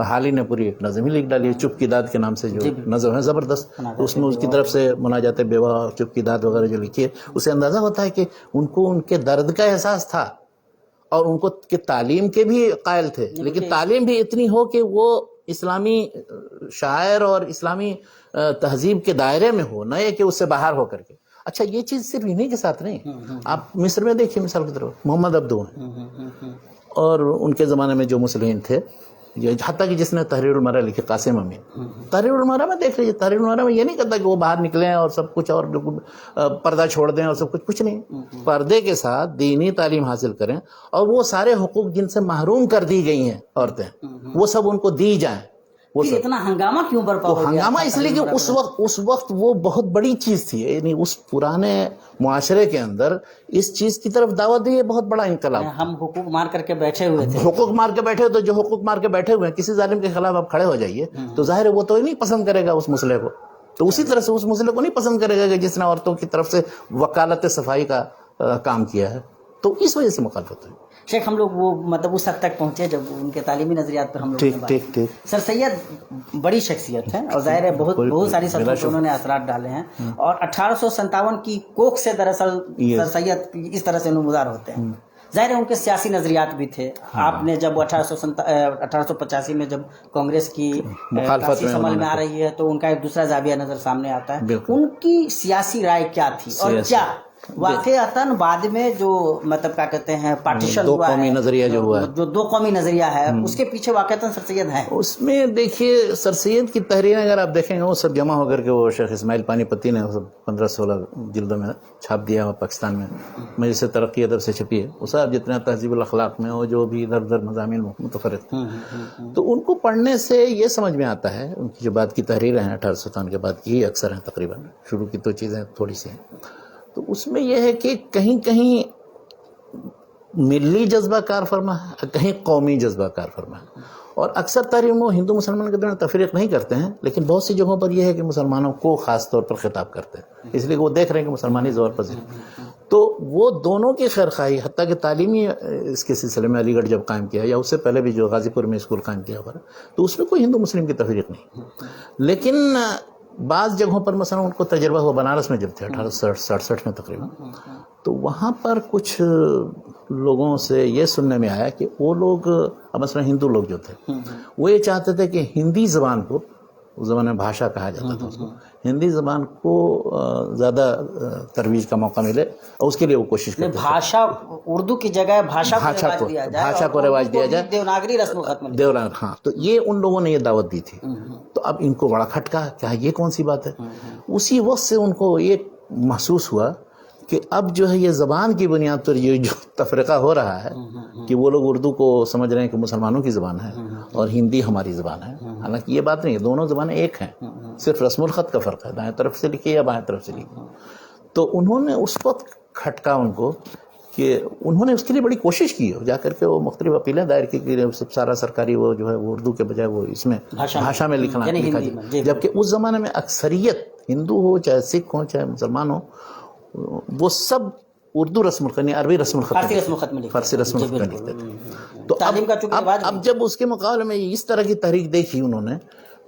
حال ہی نے پوری ایک نظم ہی لکھ ڈالی ہے, چپ کی داد کے نام سے جو نظم ہے زبردست. اس میں اس کی طرف سے مناجات بیوہ, چپ کی داد وغیرہ جو لکھی ہے, اسے اندازہ ہوتا ہے کہ ان کو ان کے درد کا احساس تھا اور ان کو کہ تعلیم کے بھی قائل تھے, لیکن تعلیم بھی اتنی ہو کہ وہ اسلامی شاعر اور اسلامی تہذیب کے دائرے میں ہو, نہ یہ کہ اس سے باہر ہو کر کے. اچھا یہ چیز صرف انہی کے ساتھ نہیں, آپ مصر میں دیکھیے مثال کی طرف محمد عبدو ہیں, اور ان کے زمانے میں جو مسلمین تھے, حتیٰ کہ جس نے تحریر المرأہ لکھی قاسم امین, تحریر المرأہ میں دیکھ لیجیے, تحریر المرأہ میں یہ نہیں کرتا کہ وہ باہر نکلیں اور سب کچھ اور پردہ چھوڑ دیں اور سب کچھ نہیں, پردے کے ساتھ دینی تعلیم حاصل کریں اور وہ سارے حقوق جن سے محروم کر دی گئی ہیں عورتیں وہ سب ان کو دی جائیں. وہ اتنا ہنگامہ کیوں برپا ہو گیا؟ ہنگامہ اس لیے کہ اس وقت وہ بہت بڑی چیز تھی, یعنی اس پرانے معاشرے کے اندر اس چیز کی طرف دعوت دی, یہ بہت بڑا انقلاب. ہم حقوق مار کر کے بیٹھے ہوئے تھے, حقوق مار کے بیٹھے, تو جو حقوق مار کے بیٹھے ہوئے ہیں کسی ظالم کے خلاف آپ کھڑے ہو جائیے تو ظاہر ہے وہ تو نہیں پسند کرے گا اس مسئلے کو, تو اسی طرح سے اس مسئلے کو نہیں پسند کرے گا کہ جس نے عورتوں کی طرف سے وکالت صفائی کا کام کیا ہے, تو اس وجہ سے مخالفت ہوئی. شیخ ہم لوگ وہ مطلب اس حد تک پہنچے جب ان کے تعلیمی نظریات پر ہم لوگ نے بات کی. سر سید بڑی شخصیت ہے اور ظاہر ہے بہت ساری سطحوں پر انہوں نے اثرات ڈالے ہیں, اور 1857 کی کوکھ سے دراصل سر سید اس طرح سے نمودار ہوتے ہیں. ظاہر ہے ان کے سیاسی نظریات بھی تھے. آپ نے جب 1885 میں جب کانگریس کی تاسیس عمل میں آ رہی ہے تو ان کا ایک دوسرا زاویہ نظر سامنے آتا ہے. ان کی سیاسی رائے کیا تھی, اور کیا واقعتاً بعد میں جو مطلب کیا کہتے ہیں پارٹیشن دو قومی نظریہ جو ہوا ہے, جو دو قومی نظریہ ہے, اس کے پیچھے واقعتاً سر سید ہیں؟ اس میں دیکھیے سر سید کی تحریریں اگر آپ دیکھیں گے وہ سب جمع ہو کر کے وہ شیخ اسماعیل پانی پتی نے 15-16 جلدوں میں چھاپ دیا ہوا پاکستان میں, مجلس ترقی ادب سے چھپی ہے. وہ صاحب جتنا تہذیب الاخلاق میں وہ جو بھی ادھر ادھر مضامین متفرق ہیں, تو ان کو پڑھنے سے یہ سمجھ میں آتا ہے, ان کی جو بعد کی تحریریں ہیں 1857 کے بعد کی اکثر ہیں تقریباً, شروع کی تو چیزیں تھوڑی سی ہیں, تو اس میں یہ ہے کہ کہیں کہیں ملی جذبہ کار فرما ہے, کہیں قومی جذبہ کار فرما ہے, اور اکثر تحریر وہ ہندو مسلمان کے درمیان تفریق نہیں کرتے ہیں, لیکن بہت سی جگہوں پر یہ ہے کہ مسلمانوں کو خاص طور پر خطاب کرتے ہیں, اس لیے کہ وہ دیکھ رہے ہیں کہ مسلمانی زور پذیر, تو وہ دونوں کی خیرخواہی, حتیٰ کہ تعلیمی اس کے سلسلے میں علی گڑھ جب قائم کیا یا اس سے پہلے بھی جو غازی پور میں اسکول قائم کیا ہوا, تو اس میں کوئی ہندو مسلم کی تفریق نہیں. لیکن بعض جگہوں پر مثلا ان کو تجربہ ہوا بنارس میں جب تھے 1867 میں تقریباً, تو وہاں پر کچھ لوگوں سے یہ سننے میں آیا کہ وہ لوگ مثلا ہندو لوگ جو تھے وہ یہ چاہتے تھے کہ ہندی زبان کو, اس زمانے میں بھاشا کہا جاتا تھا اس کو, ہندی زبان کو زیادہ ترویج کا موقع ملے, اور اس کے لیے وہ کوشش کرتے ہیں بھاشا اردو کی جگہ بھاشا کو رواج دیا جائے, دیوناگری رسم الخط میں دیوناگری. ہاں, تو یہ ان لوگوں نے یہ دعوت دی تھی, تو اب ان کو بڑا کھٹکا, کیا یہ کون سی بات ہے. اسی وقت سے ان کو یہ محسوس ہوا کہ اب جو ہے یہ زبان کی بنیاد پر یہ جو تفرقہ ہو رہا ہے کہ وہ لوگ اردو کو سمجھ رہے ہیں کہ مسلمانوں کی زبان ہے اور ہندی ہماری زبان ہے, حالانکہ یہ بات نہیں, دونوں زبانیں ایک ہیں, صرف رسم الخط کا فرق ہے, دائیں طرف سے لکھی یا بائیں طرف سے لکھی. تو انہوں نے اس وقت کھٹکا ان کو کہ انہوں نے اس کے لیے بڑی کوشش کی, جا کر کے وہ مختلف اپیلیں دائر کی کہ سارا سرکاری وہ جو ہے وہ اردو کے بجائے وہ اس میں بھاشا میں لکھا جائے, جبکہ اس زمانے میں اکثریت ہندو ہو چاہے سکھ ہو چاہے مسلمان ہو وہ سب اردو رسم الخط, عربی رسم الخط, فارسی رسم الخط میں لکھتے تھے. تو اب جب اس کے مقابلے میں اس طرح کی تحریک دیکھی انہوں نے,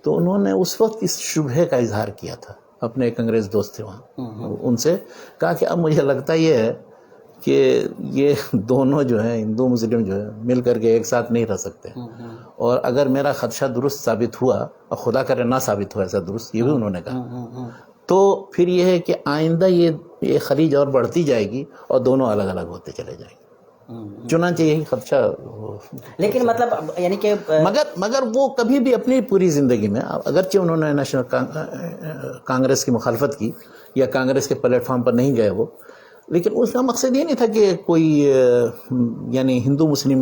تو انہوں نے اس وقت اس شبہے کا اظہار کیا تھا. اپنے ایک انگریز دوست تھے وہاں, ان سے کہا کہ اب مجھے لگتا یہ ہے کہ یہ دونوں جو ہیں ہندو مسلم جو ہے مل کر کے ایک ساتھ نہیں رہ سکتے, اور اگر میرا خدشہ درست ثابت ہوا, اور خدا کرے نہ ثابت ہو ایسا درست, یہ بھی انہوں نے کہا, تو پھر یہ ہے کہ آئندہ یہ خلیج اور بڑھتی جائے گی اور دونوں الگ الگ ہوتے چلے جائیں گے. چنانچہ یہی خدشہ, لیکن مطلب یعنی کہ مگر وہ کبھی بھی اپنی پوری زندگی میں, اگرچہ انہوں نے نیشنل کانگریس کی مخالفت کی یا کانگریس کے پلیٹ فارم پر نہیں گئے وہ, لیکن اس کا مقصد یہ نہیں تھا کہ کوئی یعنی ہندو مسلم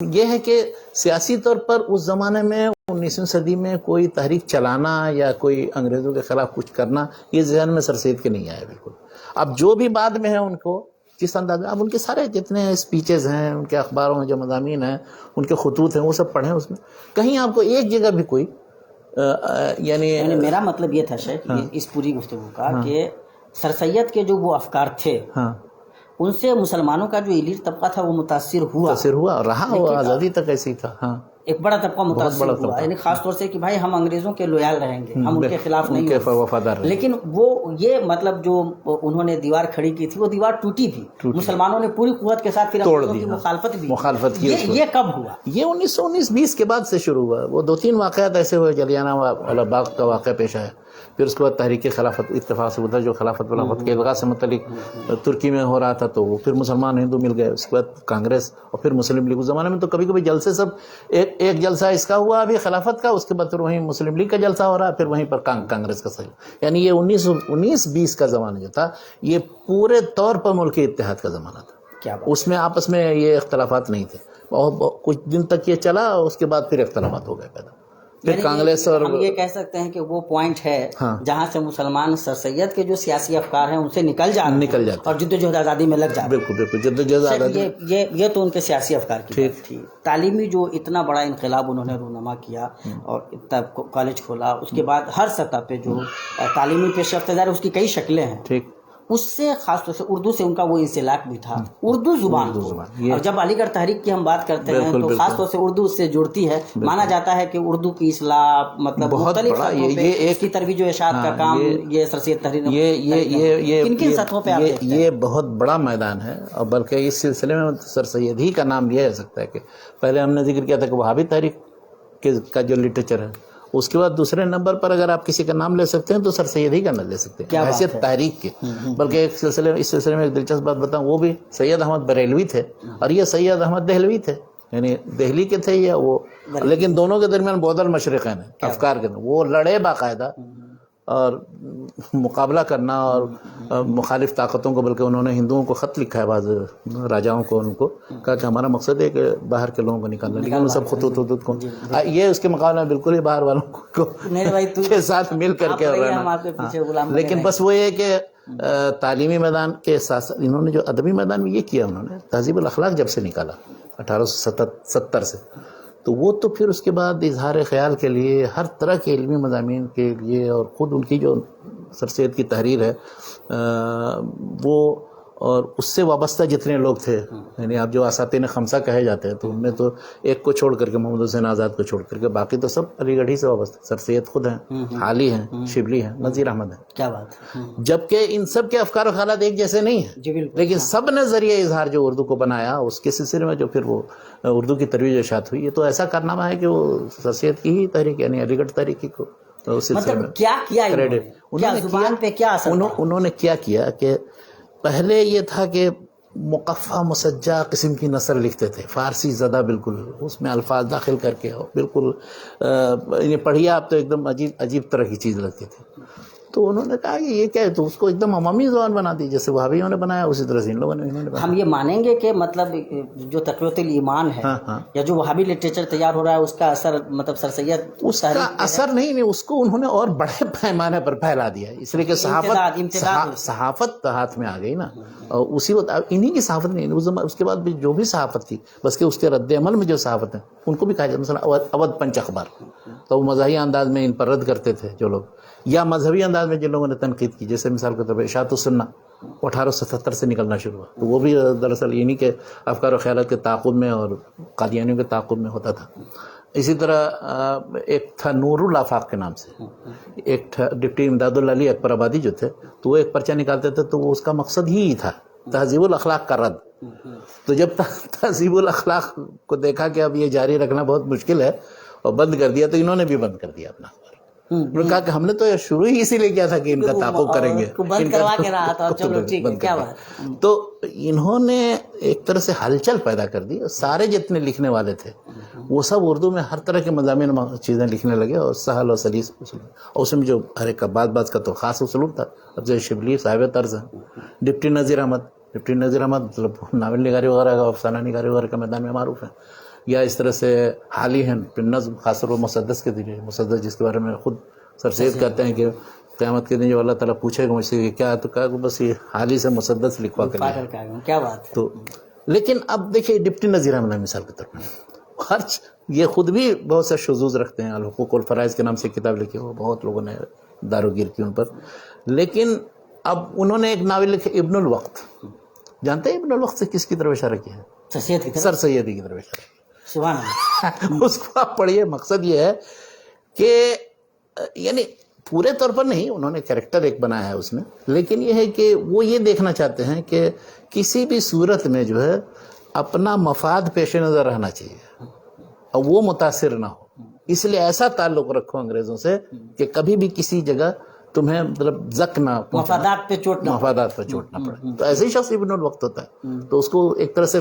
یہ ہے کہ سیاسی طور پر اس زمانے میں 19ویں صدی میں کوئی تحریک چلانا یا کوئی انگریزوں کے خلاف کچھ کرنا یہ ذہن میں سر سید کے نہیں آیا بالکل. اب جو بھی بعد میں ہے ان کو کس انداز میں، اب ان کے سارے جتنے اسپیچز ہیں، ان کے اخباروں میں جو مضامین ہیں، ان کے خطوط ہیں، وہ سب پڑھیں. اس میں کہیں آپ کو ایک جگہ بھی کوئی یعنی میرا مطلب یہ تھا شیخ اس پوری گفتگو کا کہ سر سید کے جو وہ افکار تھے ان سے مسلمانوں کا جو ایلیٹ طبقہ تھا وہ متاثر ہوا اور رہا وہ آزادی تک ایسے ہی تھا. ایک بڑا طبقہ متاثر ہوا، یعنی خاص طور سے کہ بھائی ہم انگریزوں کے لویال رہیں گے، ہم ان کے خلاف نہیں ہیں، وفادار. لیکن وہ یہ مطلب جو انہوں نے دیوار کھڑی کی تھی وہ دیوار ٹوٹی بھی، مسلمانوں نے پوری قوت کے ساتھ پھر توڑ دی، مخالفت کی. یہ کب ہوا؟ یہ 1919-20 کے بعد سے شروع ہوا. وہ 2-3 واقعات ایسے ہوئے، جلیانہ والا باغ کا واقعہ پیش آیا، پھر اس کے بعد تحریک خلافت اتفاق سے ادھر جو خلافت کے الغاء سے متعلق ترکی میں ہو رہا تھا تو وہ پھر مسلمان ہندو مل گئے، اس کے بعد کانگریس اور پھر مسلم لیگ. اس زمانے میں تو کبھی کبھی جلسے سب ایک جلسہ اس کا ہوا ابھی خلافت کا، اس کے بعد پھر وہیں مسلم لیگ کا جلسہ ہو رہا ہے، پھر وہیں پر کانگریس کا صحیح. یعنی یہ 1919-20 کا زمانہ جو تھا یہ پورے طور پر ملکی اتحاد کا زمانہ تھا. اس میں آپس میں یہ اختلافات نہیں تھے، اور کچھ دن تک یہ چلا، اس کے بعد پھر اختلافات ہو گئے پیدا. پھر کانگریس اور ہم یہ کہہ سکتے ہیں کہ وہ پوائنٹ ہے جہاں سے مسلمان سر سید کے جو سیاسی افکار ہیں ان سے نکل جاتے اور جدوجہد آزادی میں لگ جاتے. بالکل جدوجہد آزادی یہ تو ان کے سیاسی افکار کی بات تھی. تعلیمی جو اتنا بڑا انقلاب انہوں نے رونما کیا اور اتنا کالج کھولا، اس کے بعد ہر سطح پہ جو تعلیمی پیش رفت ظاہر اس کی کئی شکلیں ہیں. ٹھیک، اس سے خاص طور سے اردو سے ان کا وہ انسلاک بھی تھا. اردو زبان اور جب علی گڑھ تحریک کی ہم بات کرتے ہیں تو خاص طور سے اردو اس سے جڑتی ہے. مانا جاتا ہے کہ اردو کی اصلاح مطلب مختلف سطحوں پہ اس کی ترویج و ارشاد کا کام یہ سر سید تحریر کن کن سطحوں پہ یہ بہت بڑا میدان ہے. اور بلکہ اس سلسلے میں سر سید ہی کا نام لیا جا سکتا ہے کہ پہلے ہم نے ذکر کیا تھا کہ وہابی تحریک کا جو لٹریچر ہے، اس کے بعد دوسرے نمبر پر اگر آپ کسی کا نام لے سکتے ہیں تو سر سید ہی کا نام لے سکتے ہیں حیثیت تحریک کے. بلکہ اس سلسلے میں ایک دلچسپ بات بتاؤں، وہ بھی سید احمد بریلوی تھے اور یہ سید احمد دہلوی تھے، یعنی دہلی کے تھے یا وہ، لیکن دونوں کے درمیان بعد المشرقین ہیں افکار کے. وہ لڑے باقاعدہ اور مقابلہ کرنا اور مخالف طاقتوں کو، بلکہ انہوں نے ہندوؤں کو خط لکھا ہے بعض راجاؤں کو، ان کو کہا کہ ہمارا مقصد ہے کہ باہر کے لوگوں کو نکالنا، لیکن ان سب خطوط کو یہ اس کے مقابلے میں بالکل ہی باہر والوں کو کے ساتھ مل کر کے رہنا. لیکن بس وہ یہ کہ تعلیمی میدان کے ساتھ ساتھ انہوں نے جو ادبی میدان میں یہ کیا، انہوں نے تہذیب الاخلاق جب سے نکالا 1870 سے، تو وہ تو پھر اس کے بعد اظہار خیال کے لیے ہر طرح کے علمی مضامین کے لیے، اور خود ان کی جو سر سید کی تحریر ہے وہ اور اس سے وابستہ جتنے لوگ تھے، یعنی آپ جو اساتین خمسہ کہے جاتے ہیں تو ان میں تو ایک کو چھوڑ کر کے، محمد حسین آزاد کو چھوڑ کر کے، باقی تو سب علی گڑھ ہی سے وابستہ. سر سید خود ہیں، حالی ہیں، شبلی ہیں، نذیر احمد ہیں. کیا بات ہے. جبکہ ان سب کے افکار و خیالات ایک جیسے نہیں ہیں، لیکن سب نے ذریعہ اظہار جو اردو کو بنایا، اس کے سلسلے میں جو پھر وہ اردو کی ترویج ارشاد ہوئی، یہ تو ایسا کارنامہ ہے کہ وہ سر سید کی ہی تحریک، یعنی علی گڑھ تحریک کی کو مطلب کیا کیا زبان پہ کیا اثر. انہوں نے کیا کیا کہ پہلے یہ تھا کہ مقفع مسجع قسم کی نثر لکھتے تھے، فارسی زدہ، بالکل اس میں الفاظ داخل کر کے، بالکل پڑھیے آپ تو ایک دم عجیب طرح کی چیز لگتی تھی. تو انہوں نے کہا کہ یہ کیا ہے، تو اس کو ایک دم عوامی زبان بنا دی، جیسے وہابیوں نے بنایا اسی طرح سے ان لوگوں نے بنایا. ہم یہ مانیں گے کہ مطلب جو تقویۃ الایمان ہے یا جو وہابی لٹریچر تیار ہو رہا ہے، اس کا اثر مطلب سر سید اس کا اثر نہیں، اس کو انہوں نے اور بڑے پیمانے پر پھیلا دیا، اس لیے کہ صحافت ہاتھ میں آ گئی نا. اور اسی وقت انہی کی صحافت نہیں، اس کے بعد بھی جو بھی صحافت تھی، بس کہ اس کے رد عمل میں جو صحافت ہیں ان کو بھی کہا جاتا. مثلا اودھ پنچ اخبار، تو وہ مزاحیہ انداز میں ان پر رد کرتے تھے جو لوگ، یا مذہبی انداز میں جن لوگوں نے تنقید کی، جیسے مثال کے طور پہ اشاعت السنہ 1877 سے نکلنا شروع ہوا، تو وہ بھی دراصل انہی کے افکار و خیالات کے تعاقب میں اور قادیانیوں کے تعاقب میں ہوتا تھا. اسی طرح ایک تھا نور الافاق کے نام سے، ایک تھا ڈپٹی امداد اللہ علی اکبر آبادی جو تھے، تو وہ ایک پرچہ نکالتے تھے، تو وہ اس کا مقصد ہی تھا تہذیب الاخلاق کا رد. تو جب تہذیب الاخلاق کو دیکھا کہ اب یہ جاری رکھنا بہت مشکل ہے اور بند کر دیا، تو انہوں نے بھی بند کر دیا اپنا. انہوں نے کہا کہ ہم نے تو شروع ہی اسی لیے کیا تھا کہ ان کا تعاقب کریں گے، تو انہوں نے ایک طرح سے ہلچل پیدا کر دی. سارے جتنے لکھنے والے تھے وہ سب اردو میں ہر طرح کے مضامین چیزیں لکھنے لگے، اور سہل اور سلیس اسلوب، اور اس میں جو ہر ایک کا بعض کا تو خاص اسلوب تھا. اب جیسے شبلی صاحب طرز ہیں، ڈپٹی نذیر احمد مطلب ناول نگاری وغیرہ کا، افسانہ نگاری وغیرہ کے میدان میں معروف ہیں. یا اس طرح سے حال ہی ہیں نظم، خاص طور پر مسدس کے ذریعے، مسدس جس کے بارے میں خود سر سید کہتے ہیں کہ قیامت کے دن جو اللہ تعالیٰ پوچھے گا مجھ سے کہ کیا، تو کہا کہ بس یہ حال ہی سے مسدس لکھوا کر لیا۔ کیا بات ہے۔ تو لیکن اب دیکھیے ڈپٹی نذیر احمد مثال کے طور پر خرچ، یہ خود بھی بہت سا شذوذ رکھتے ہیں، الحقوق والفرائض کے نام سے کتاب لکھی، وہ بہت لوگوں نے داروگیر کی ان پر، لیکن اب انہوں نے ایک ناول لکھے ابن الوقت۔ جانتے ہیں ابن الوقت سے کس کی طرف اشارہ کیا ہے؟ سر سیدی کی طرف اشارہ کیا۔ سبحان اللہ۔ اس کو آپ پڑھیے، مقصد یہ ہے کہ یعنی پورے طور پر نہیں، انہوں نے کریکٹر ایک بنایا ہے اس میں، لیکن یہ ہے کہ وہ یہ دیکھنا چاہتے ہیں کہ کسی بھی صورت میں جو ہے اپنا مفاد پیش نظر رہنا چاہیے اور وہ متاثر نہ ہو، اس لیے ایسا تعلق رکھو انگریزوں سے کہ کبھی بھی کسی جگہ تمہیں مطلب زک نہ پہنچے، مفادات پہ چوٹ نہ پڑے۔ تو ایسے ہی شخص ابن الوقت ہوتا ہے، تو اس کو ایک طرح سے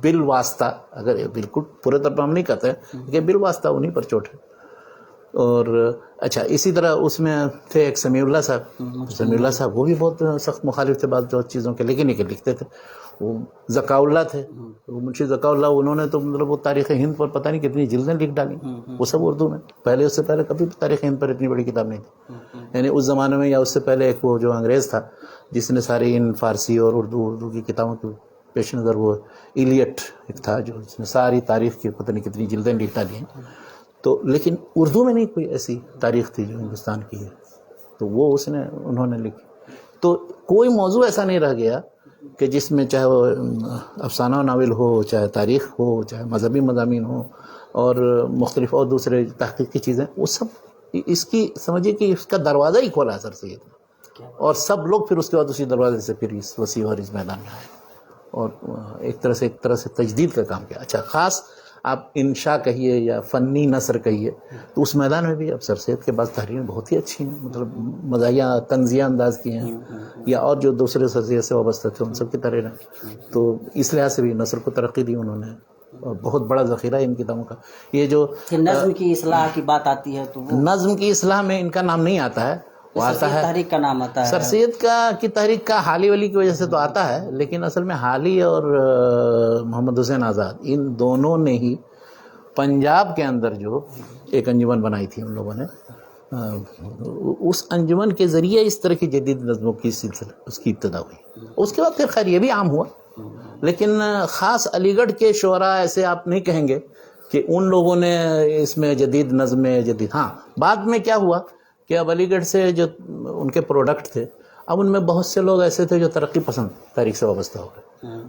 بالواسطہ، اگر بالکل پورے طور پر ہم نہیں کہتے ہیں کہ بالواسطہ انہی پر چوٹ ہے۔ اور اچھا اسی طرح اس میں تھے ایک سمیع اللہ صاحب، سمیع اللہ صاحب وہ بھی بہت سخت مخالف تھے بعض چیزوں کے، لیکن یہ لکھتے تھے۔ وہ ذکاء اللہ تھے، وہ منشی ذکاء اللہ، انہوں نے تو مطلب وہ تاریخ ہند پر پتہ نہیں کتنی جلدیں لکھ ڈالی، وہ سب اردو میں۔ پہلے اس سے پہلے کبھی تاریخ ہند پر اتنی بڑی کتاب نہیں تھی، یعنی اس زمانے میں یا اس سے پہلے ایک وہ جو انگریز تھا جس نے ساری ان فارسی اور اردو کی کتابوں کے پیش نظر، وہ ایلیٹ ایک تھا جو اس نے ساری تاریخ کی پتہ نہیں کتنی جلدیں لکھ ڈالی ہیں، تو لیکن اردو میں نہیں کوئی ایسی تاریخ تھی جو ہندوستان کی ہے، تو وہ انہوں نے لکھی۔ تو کوئی موضوع ایسا نہیں رہ گیا کہ جس میں چاہے وہ افسانہ و ناول ہو، چاہے تاریخ ہو، چاہے مذہبی مضامین ہو، اور مختلف اور دوسرے تحقیق کی چیزیں، وہ سب اس کی سمجھیے کہ اس کا دروازہ ہی کھولا ہے سر سید نے، اور سب لوگ پھر اس کے بعد اسی دروازے سے پھر اس وسیع اور اس میدان میں آئے اور ایک طرح سے تجدید کا کام کیا۔ اچھا خاص آپ انشاء کہیے یا فنی نثر کہیے، تو اس میدان میں بھی اب سر سید کے بعد تحریریں بہت ہی اچھی ہیں، مطلب مزاحیہ طنزیہ انداز کی ہیں، یا اور جو دوسرے سر سید سے وابستہ تھے ان سب کی تحریریں، تو اس لحاظ سے بھی نثر کو ترقی دی انہوں نے، اور بہت بڑا ذخیرہ ہے ان کتابوں کا۔ یہ جو نظم کی اصلاح کی بات آتی ہے تو نظم کی اصلاح میں ان کا نام نہیں آتا ہے، وہ آتا ہے تحریک کا نام آتا ہے، سر سید کی تحریک کا حالی ولی کی وجہ سے تو آتا ہے، لیکن اصل میں حالی اور محمد حسین آزاد ان دونوں نے ہی پنجاب کے اندر جو ایک انجمن بنائی تھی ان لوگوں نے، اس انجمن کے ذریعے اس طرح کی جدید نظموں کی سلسلہ اس کی ابتدا ہوئی۔ اس کے بعد پھر خیر یہ بھی عام ہوا، لیکن خاص علی گڑھ کے شعراء ایسے آپ نہیں کہیں گے کہ ان لوگوں نے اس میں جدید نظمیں جدید، ہاں بعد میں کیا ہوا کہ اب علی گڑھ سے جو ان کے پروڈکٹ تھے، اب ان میں بہت سے لوگ ایسے تھے جو ترقی پسند تاریخ سے وابستہ ہو گئے،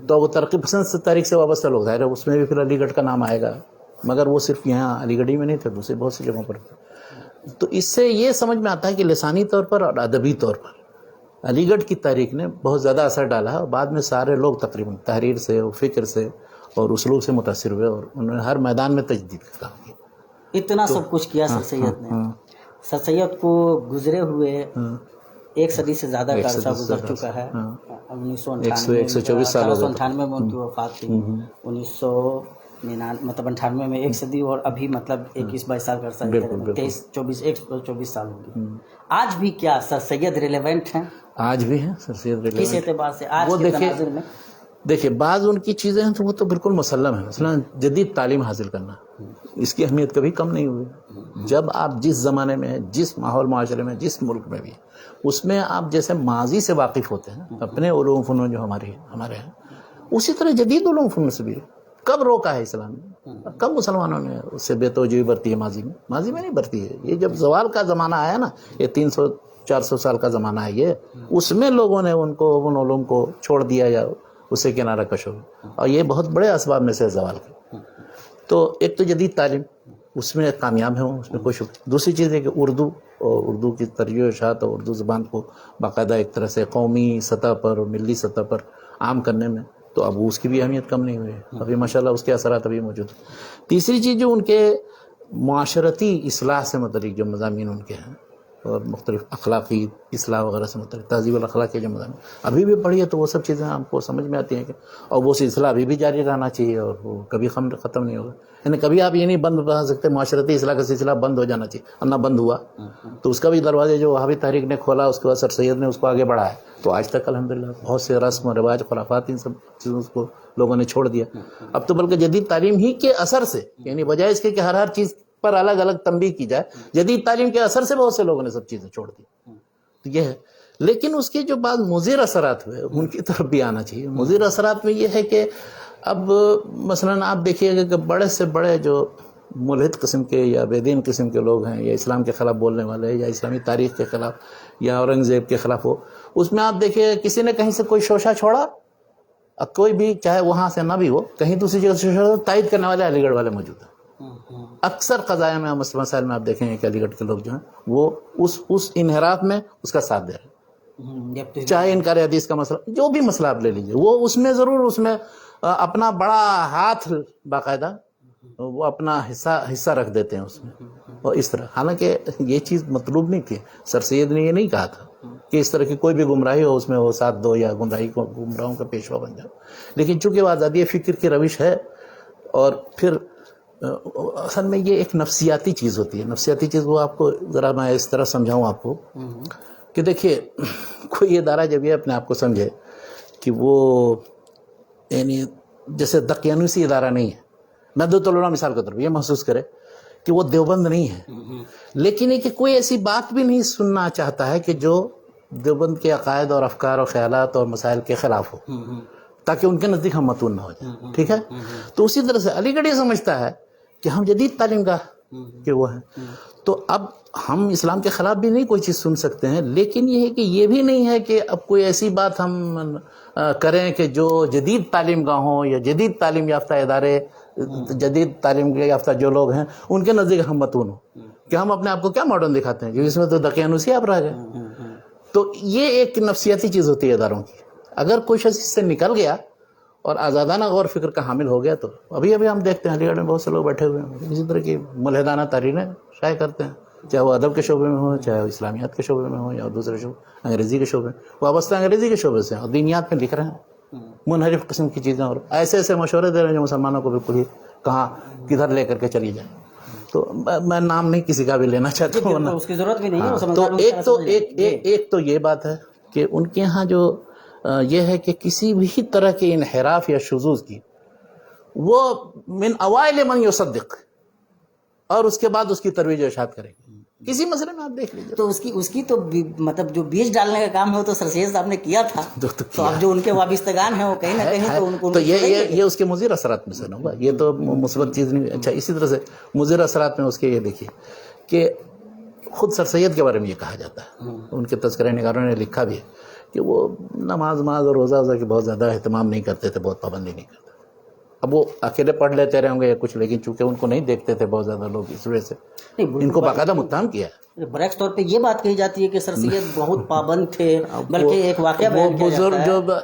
تو وہ ترقی پسند سے تاریخ سے وابستہ لوگ، ظاہر ہے اس میں بھی پھر علی گڑھ کا نام آئے گا، مگر وہ صرف یہاں علی گڑھ ہی میں نہیں تھے، دوسرے بہت سی جگہوں پر تھے۔ تو اس سے یہ سمجھ میں آتا ہے کہ لسانی طور پر اور ادبی طور پر علی گڑھ کی تاریخ نے بہت زیادہ اثر ڈالا، اور بعد میں سارے لوگ تقریباً تحریر سے اور فکر سے اور اسلوب سے متاثر ہوئے، اور انہوں نے ہر میدان میں تجدید کا کام کیا۔ اتنا سب کچھ کیا سر سید نے۔ سر سید کو گزرے ہوئے ایک صدی سے زیادہ کا عرصہ گزر چکا ہے، 1898 میں ان کی وفات تھی، 98 میں ایک صدی، اور ابھی مطلب 21-22 سال کا عرصہ، 23-24 سال ہو گئے۔ آج بھی کیا سر سید ریلیونٹ ہیں؟ آج بھی ہیں سر سید ریلیونٹ، کس اعتبار سے آج کے تناظر میں؟ دیکھیے بعض ان کی چیزیں ہیں تو وہ تو بالکل مسلم ہے، مثلا جدید تعلیم حاصل کرنا، اس کی اہمیت کبھی کم نہیں ہوئی۔ جب آپ جس زمانے میں، جس ماحول معاشرے میں، جس ملک میں بھی، اس میں آپ جیسے ماضی سے واقف ہوتے ہیں، اپنے علوم فنون جو ہمارے ہیں، اسی طرح جدید علوم فنون سے بھی کب روکا ہے اسلام نے؟ کب مسلمانوں نے اس سے بے توجہی برتی ہے؟ ماضی میں نہیں برتی ہے۔ یہ جب زوال کا زمانہ آیا نا، یہ 300-400 سال کا زمانہ ہے، یہ اس میں لوگوں نے ان علوم کو چھوڑ دیا یا اسے کنارہ کش ہو گیا، اور یہ بہت بڑے اسباب میں سے زوال کے۔ تو ایک تو جدید تعلیم، اس میں کامیاب ہیں، اس میں کوئی شک۔ دوسری چیز ہے کہ اردو کی ترجیح و اشاعت اور اردو زبان کو باقاعدہ ایک طرح سے قومی سطح پر اور ملی سطح پر عام کرنے میں، تو اب اس کی بھی اہمیت کم نہیں ہوئی ہے، ابھی ماشاءاللہ اس کے اثرات ابھی موجود ہیں۔ تیسری چیز جو ان کے معاشرتی اصلاح سے متعلق جو مضامین ان کے ہیں، اور مختلف اخلاقی اصلاح وغیرہ سے مختلف تہذیب الاخلاق کے جو مضامین ابھی بھی پڑھیے تو وہ سب چیزیں آپ کو سمجھ میں آتی ہیں کہ اور وہ سلسلہ ابھی بھی جاری رہنا چاہیے اور وہ کبھی ختم نہیں ہوگا. یعنی کبھی آپ یہ نہیں بند بنا سکتے معاشرتی اصلاح کا سلسلہ بند ہو جانا چاہیے. اب نہ بند ہوا تو اس کا بھی دروازے جو وہابی تحریک نے کھولا اس کے بعد سر سید نے اس کو آگے بڑھایا تو آج تک الحمدللہ بہت سے رسم و رواج خرافات ان سب چیزوں کو لوگوں نے چھوڑ دیا. اب تو بلکہ جدید تعلیم ہی کے اثر سے یعنی بجائے اس کے کہ ہر چیز پر الگ الگ تنبیہ کی جائے جدید تعلیم کے اثر سے بہت سے لوگوں نے سب چیزیں چھوڑ دی. تو یہ ہے لیکن اس کے جو بعض مضر اثرات ہوئے ان کی طرف بھی آنا چاہیے. مضر اثرات میں یہ ہے کہ اب مثلا آپ دیکھیے گا کہ بڑے سے بڑے جو ملحد قسم کے یا بے دین قسم کے لوگ ہیں یا اسلام کے خلاف بولنے والے یا اسلامی تاریخ کے خلاف یا اورنگزیب کے خلاف ہو اس میں آپ دیکھیے کسی نے کہیں سے کوئی شوشہ چھوڑا اب کوئی بھی چاہے وہاں سے نہ بھی ہو کہیں دوسری جگہ سے تائید کرنے والے علی گڑھ والے موجود ہیں. اکثر قضایا میں مسائل میں آپ دیکھیں گے کہ علی گڑھ کے لوگ جو ہیں وہ اس انحراف میں اس کا ساتھ دے رہے ہیں. چاہے انکار حدیث کا مسئلہ جو بھی مسئلہ آپ لے لیجیے وہ اس میں ضرور اس میں اپنا بڑا ہاتھ باقاعدہ وہ اپنا حصہ رکھ دیتے ہیں اس میں اور اس طرح. حالانکہ یہ چیز مطلوب نہیں تھی. سر سید نے یہ نہیں کہا تھا کہ اس طرح کی کوئی بھی گمراہی ہو اس میں وہ ساتھ دو یا گمراہوں کا پیشوا بن جاؤ. لیکن چونکہ وہ آزادی فکر کی روش ہے اور پھر اصل میں یہ ایک نفسیاتی چیز ہوتی ہے. نفسیاتی چیز وہ آپ کو ذرا میں اس طرح سمجھاؤں آپ کو کہ دیکھیے کوئی ادارہ جب یہ اپنے آپ کو سمجھے کہ وہ یعنی جیسے دقیانوسی ادارہ نہیں ہے ندوۃ العلماء مثال کے طور پر یہ محسوس کرے کہ وہ دیوبند نہیں ہے لیکن یہ کہ کوئی ایسی بات بھی نہیں سننا چاہتا ہے کہ جو دیوبند کے عقائد اور افکار اور خیالات اور مسائل کے خلاف ہو تاکہ ان کے نزدیک ہم متون نہ ہو جائیں. ٹھیک ہے. تو اسی طرح سے علی گڑھ یہ سمجھتا ہے کہ ہم جدید تعلیم کا کہ وہ ہیں تو اب ہم اسلام کے خلاف بھی نہیں کوئی چیز سن سکتے ہیں لیکن یہ ہے کہ یہ بھی نہیں ہے کہ اب کوئی ایسی بات ہم کریں کہ جو جدید تعلیم گاہوں یا جدید تعلیم یافتہ ادارے جدید تعلیم یافتہ جو لوگ ہیں ان کے نزدیک ہم متون ہوں کہ ہم اپنے آپ کو کیا ماڈرن دکھاتے ہیں کہ اس میں تو دقیانوسی آپ رہ گئے. تو یہ ایک نفسیاتی چیز ہوتی ہے اداروں کی. اگر کوئی شخص اس سے نکل گیا اور آزادانہ غور فکر کا حامل ہو گیا تو ابھی ہم دیکھتے ہیں علی گڑھ میں بہت سے لوگ بیٹھے ہوئے ہیں اسی طرح کی ملحدانہ تحریریں شائع کرتے ہیں چاہے وہ ادب کے شعبے میں ہو چاہے وہ اسلامیات کے شعبے میں ہو یا دوسرے شعبے انگریزی کے شعبے وہ وابستہ انگریزی کے شعبے سے اور دینیات میں لکھ رہے ہیں منحرف قسم کی چیزیں اور ایسے مشورے دے رہے ہیں جو مسلمانوں کو بالکل ہی کہاں کدھر لے کر کے چلی جائیں. تو میں نام نہیں کسی کا بھی لینا چاہتا ہوں اس کی ضرورت بھی نہیں ہے. تو ایک تو یہ بات ہے کہ ان کے ہاں جو یہ ہے کہ کسی بھی طرح کے انحراف یا شذوذ کی وہ من اوائل من یصدق اور اس کے بعد اس کی ترویج و اشاعت کریں گے. کسی مسئلے میں آپ دیکھ لیجیے تو اس کی تو مطلب جو بیج ڈالنے کا کام ہے وہ تو سر سید صاحب نے کیا تھا تو اب جو ان کے وابستگان ہیں وہ کہیں نہ کہیں تو ان کو تو یہ اس کے مضر اثرات میں سے نہ ہوا. یہ تو مثبت چیز نہیں. اچھا اسی طرح سے مضر اثرات میں اس کے یہ دیکھیے کہ خود سر سید کے بارے میں یہ کہا جاتا ہے ان کے تذکرہ نگاروں نے لکھا بھی ہے کہ وہ نماز اور روزہ کی بہت زیادہ اہتمام نہیں کرتے تھے بہت پابندی نہیں کرتے. اب وہ اکیلے پڑھ لیتے رہے ہوں گے یا کچھ لیکن چونکہ ان کو نہیں دیکھتے تھے بہت زیادہ لوگ اس وجہ سے ان کو باقاعدہ متہم کیا ہے. برعکس طور پہ یہ بات کہی جاتی ہے کہ سر سید بہت پابند تھے بلکہ ایک واقعہ بیان کیا جاتا ہے. بزرگ جو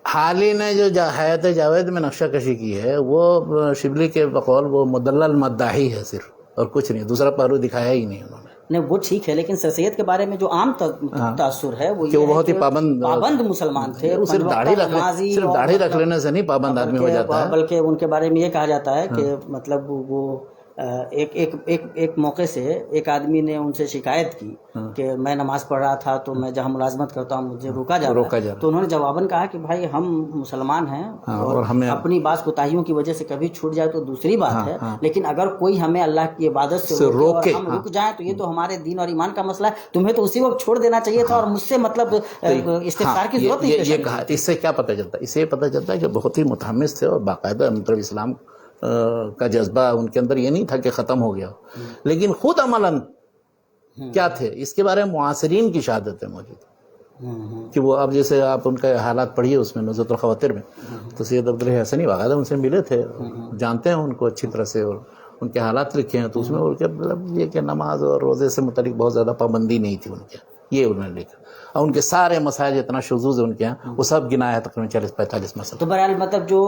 حال ہی نے جو حیات جاوید میں نقشہ کشی کی ہے وہ شبلی کے بقول وہ مدلل مداحی ہے صرف اور کچھ نہیں دوسرا پہلو دکھایا ہی نہیں انہوں نے. نہیں وہ ٹھیک ہے لیکن سر سید کے بارے میں جو عام تاثر ہے وہ کہ وہ بہت ہی پابند مسلمان تھے. صرف داڑھی رکھ لینے سے نہیں پابند آدمی ہو جاتا ہے بلکہ ان کے بارے میں یہ کہا جاتا ہے کہ مطلب وہ ایک موقع سے ایک آدمی نے ان سے شکایت کی کہ میں نماز پڑھ رہا تھا تو میں جہاں ملازمت کرتا ہوں مجھے روکا جا رہا ہے. تو انہوں نے جواباً کہا کہ بھائی ہم مسلمان ہیں اور ہمیں اپنی بعض کوتاہیوں کی وجہ سے کبھی چھوٹ جائے تو دوسری بات ہے لیکن اگر کوئی ہمیں اللہ کی عبادت سے روکے اور ہم رک جائیں تو یہ تو ہمارے دین اور ایمان کا مسئلہ ہے. تمہیں تو اسی وقت چھوڑ دینا چاہیے تھا اور مجھ سے مطلب استفسار کی ضرورت نہیں. یہ کہا اس سے کیا پتہ چلتا ہے؟ اس سے یہ پتہ چلتا ہے کہ بہت ہی متحمس تھے اور باقاعدہ مطلب اسلام کا جذبہ ان کے اندر یہ نہیں تھا کہ ختم ہو گیا لیکن خود عملاً کیا تھے اس کے بارے میں معاصرین کی شہادتیں موجود کہ وہ اب جیسے آپ ان کا حالات پڑھیے اس میں نزهۃ الخواطر میں تو سید عبدالحی حسنی باقاعدہ ان سے ملے تھے جانتے ہیں ان کو اچھی طرح سے اور ان کے حالات لکھے ہیں تو اس میں مطلب یہ کہ نماز اور روزے سے متعلق بہت زیادہ پابندی نہیں تھی ان کے یہ انہوں نے لکھا اور ان کے سارے مسائل جتنا شذوذ ہے ان کے یہاں وہ سب گنایا ہے تقریباً 40-45 مسئلہ. تو بہرحال مطلب جو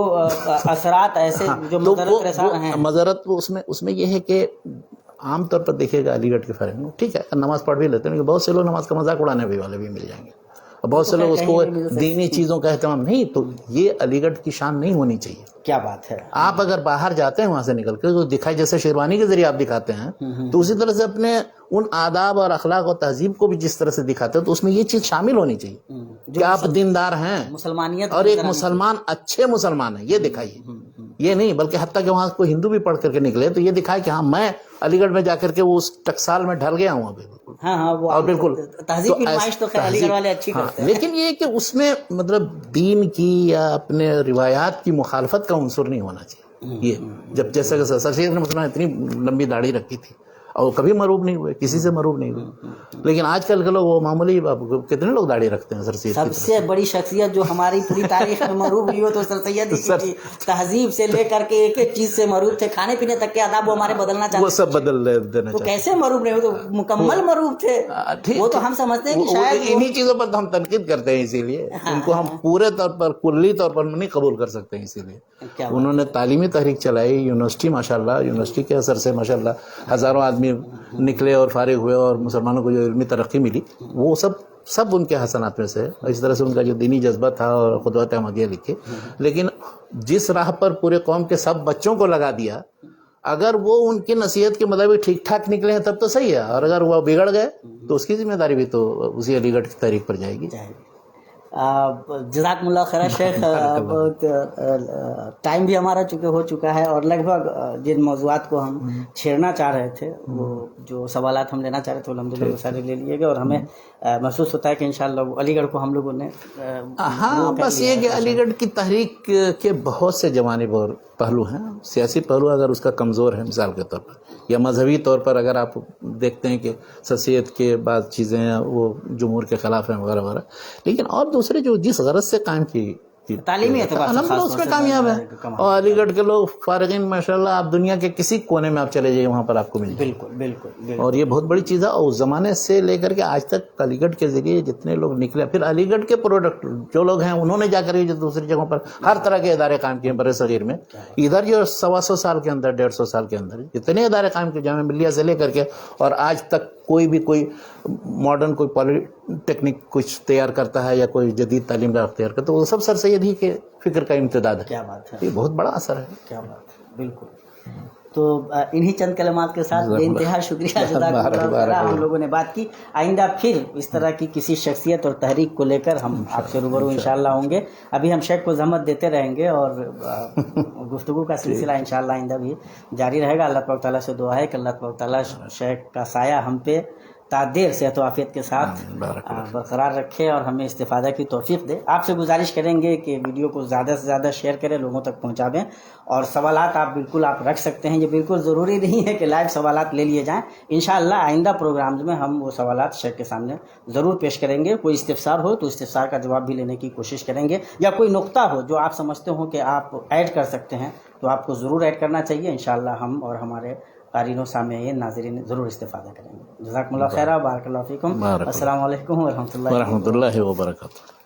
اثرات ایسے جو مضرت رساں ہیں مضرت اس میں یہ ہے کہ عام طور پر دیکھیے گا علی گڑھ کے فرق میں ٹھیک ہے نماز پڑھ بھی لیتے ہیں لیکن بہت سے لوگ نماز کا مذاق اڑانے بھی والے بھی مل جائیں گے اور بہت سے لوگ اس کو دینی چیزوں کا اہتمام نہیں. تو یہ علی گڑھ کی شان نہیں ہونی چاہیے. کیا بات ہے. آپ اگر باہر جاتے ہیں وہاں سے نکل کے تو دکھائی جیسے شیروانی کے ذریعے آپ دکھاتے ہیں تو اسی طرح سے اپنے ان آداب اور اخلاق اور تہذیب کو بھی جس طرح سے دکھاتے ہیں تو اس میں یہ چیز شامل ہونی چاہیے کہ آپ دیندار ہیں مسلمانیت اور ایک مسلمان اچھے مسلمان ہیں. یہ دکھائیے یہ نہیں بلکہ حتیٰ کہ وہاں کوئی ہندو بھی پڑھ کر کے نکلے تو یہ دکھائے کہ ہاں میں علی گڑھ میں جا کر کے وہ اس ٹکسال میں ڈھل گیا ہوں ابھی. اور بالکل تہذیب کی نمائش تو علی گڑھ والے اچھی کرتے ہیں لیکن یہ کہ اس میں مطلب دین کی یا اپنے روایات کی مخالفت کا عنصر نہیں ہونا چاہیے. یہ جب جیسا کہ سر سید نے مثلا اتنی لمبی داڑھی رکھی تھی اور کبھی مروب نہیں ہوئے کسی سے مروب نہیں ہوئے لیکن آج کل کے لوگ وہ معمولی کتنے لوگ داڑھی رکھتے ہیں. سر سید سب سے بڑی شخصیت جو ہماری پوری تاریخ میں مروب ہوئی ہو تو سر سید کی تہذیب سے لے کر کے ایک ایک چیز سے مروب تھے. کھانے پینے تک کے آداب وہ ہمارے بدلنا چاہتے وہ سب بدل دینا تو کیسے مروب نہیں ہو تو مکمل مروب تھے. وہ تو ہم سمجھتے ہیں کہ شاید انہی چیزوں پر تو ہم تنقید کرتے ہیں اسی لیے ان کو ہم پورے طور پر کلی طور پر نہیں قبول کر سکتے ہیں. اسی لیے انہوں نے تعلیمی تحریک چلائی یونیورسٹی ماشاءاللہ یونیورسٹی کے اثر سے ماشاءاللہ ہزاروں آدمی نکلے اور فارغ ہوئے اور مسلمانوں کو جو علمی ترقی ملی وہ سب ان کے حسنات میں سے. اس طرح سے ان کا جو دینی جذبہ تھا اور قدوۃ احمدیہ لکھے لیکن جس راہ پر پورے قوم کے سب بچوں کو لگا دیا اگر وہ ان کی نصیحت کے مطابق ٹھیک ٹھاک نکلے ہیں تب تو صحیح ہے اور اگر وہ بگڑ گئے تو اس کی ذمہ داری بھی تو اسی علی گڑھ کی تحریک پر جائے گی. جزاکم اللہ خیر شیخ. ٹائم بھی ہمارا ہو چکا ہے اور لگ بھگ جن موضوعات کو ہم چھیڑنا چاہ رہے تھے وہ جو سوالات ہم لینا چاہ رہے تھے الحمدللہ وہ سارے لے لیے گئے اور ہمیں محسوس ہوتا ہے کہ انشاءاللہ علی گڑھ کو ہم لوگوں نے بس یہ کہ علی گڑھ کی تحریک کے بہت سے جوانب اور پہلو ہیں. سیاسی پہلو اگر اس کا کمزور ہے مثال کے طور پر یا مذہبی طور پر اگر آپ دیکھتے ہیں کہ سر سید کے بعض چیزیں وہ جمہور کے خلاف ہیں وغیرہ وغیرہ لیکن اور دوسرے جو جس غرض سے قائم کی تعلیمی اعتبار سے اس میں کامیاب ہے اور علی گڑھ کے لوگ فارغین ماشاءاللہ آپ دنیا کے کسی کونے میں آپ چلے جائیے وہاں پر آپ کو مل جائے. بالکل اور یہ بہت بڑی چیز ہے اور اس زمانے سے لے کر کے آج تک علی گڑھ کے ذریعے جتنے لوگ نکلے پھر علی گڑھ کے پروڈکٹ جو لوگ ہیں انہوں نے جا کر کے جو دوسری جگہوں پر ہر طرح کے ادارے قائم کیے بر صغیر میں ادھر جو 125 سال کے اندر 150 سال کے اندر جتنے ادارے قائم کیے جامعہ ملیہ سے لے کر کے اور آج تک کوئی ماڈرن کوئی پالی ٹیکنک کچھ تیار کرتا ہے یا کوئی جدید تعلیم کا اختیار کرتا ہے وہ سب سر سید ہی کے فکر کا امتداد ہے. کیا بات ہے. یہ بہت بڑا اثر ہے. کیا بات ہے. بالکل. تو انہی چند کلمات کے ساتھ بے انتہا شکریہ جزاک اللہ. ہم لوگوں نے بات کی آئندہ پھر اس طرح کی کسی شخصیت اور تحریک کو لے کر ہم آپ سے روبرو انشاءاللہ ہوں گے. ابھی ہم شیخ کو زحمت دیتے رہیں گے اور گفتگو کا سلسلہ انشاءاللہ آئندہ بھی جاری رہے گا. اللہ پاک تعالیٰ سے دعا ہے کہ اللہ پاک تعالیٰ شیخ کا سایہ ہم پہ تعدیر صحت و عافیت کے ساتھ برقرار رکھے اور ہمیں استفادہ کی توفیق دے. آپ سے گزارش کریں گے کہ ویڈیو کو زیادہ سے زیادہ شیئر کریں لوگوں تک پہنچا دیں اور سوالات بالکل آپ رکھ سکتے ہیں. یہ بالکل ضروری نہیں ہے کہ لائیو سوالات لے لیے جائیں. انشاءاللہ آئندہ پروگرامز میں ہم وہ سوالات شیخ کے سامنے ضرور پیش کریں گے. کوئی استفسار ہو تو استفسار کا جواب بھی لینے کی کوشش کریں گے یا کوئی نقطہ ہو جو آپ سمجھتے ہوں کہ آپ ایڈ کر سکتے ہیں تو آپ کو ضرور ایڈ کرنا چاہیے. انشاءاللہ ہم اور ہمارے قارئین و سامعین ناظرین ضرور استفادہ کریں گے. جزاکم اللہ خیر. بارک اللہ فیکم. السلام علیکم ورحمۃ اللہ وبرکاتہ.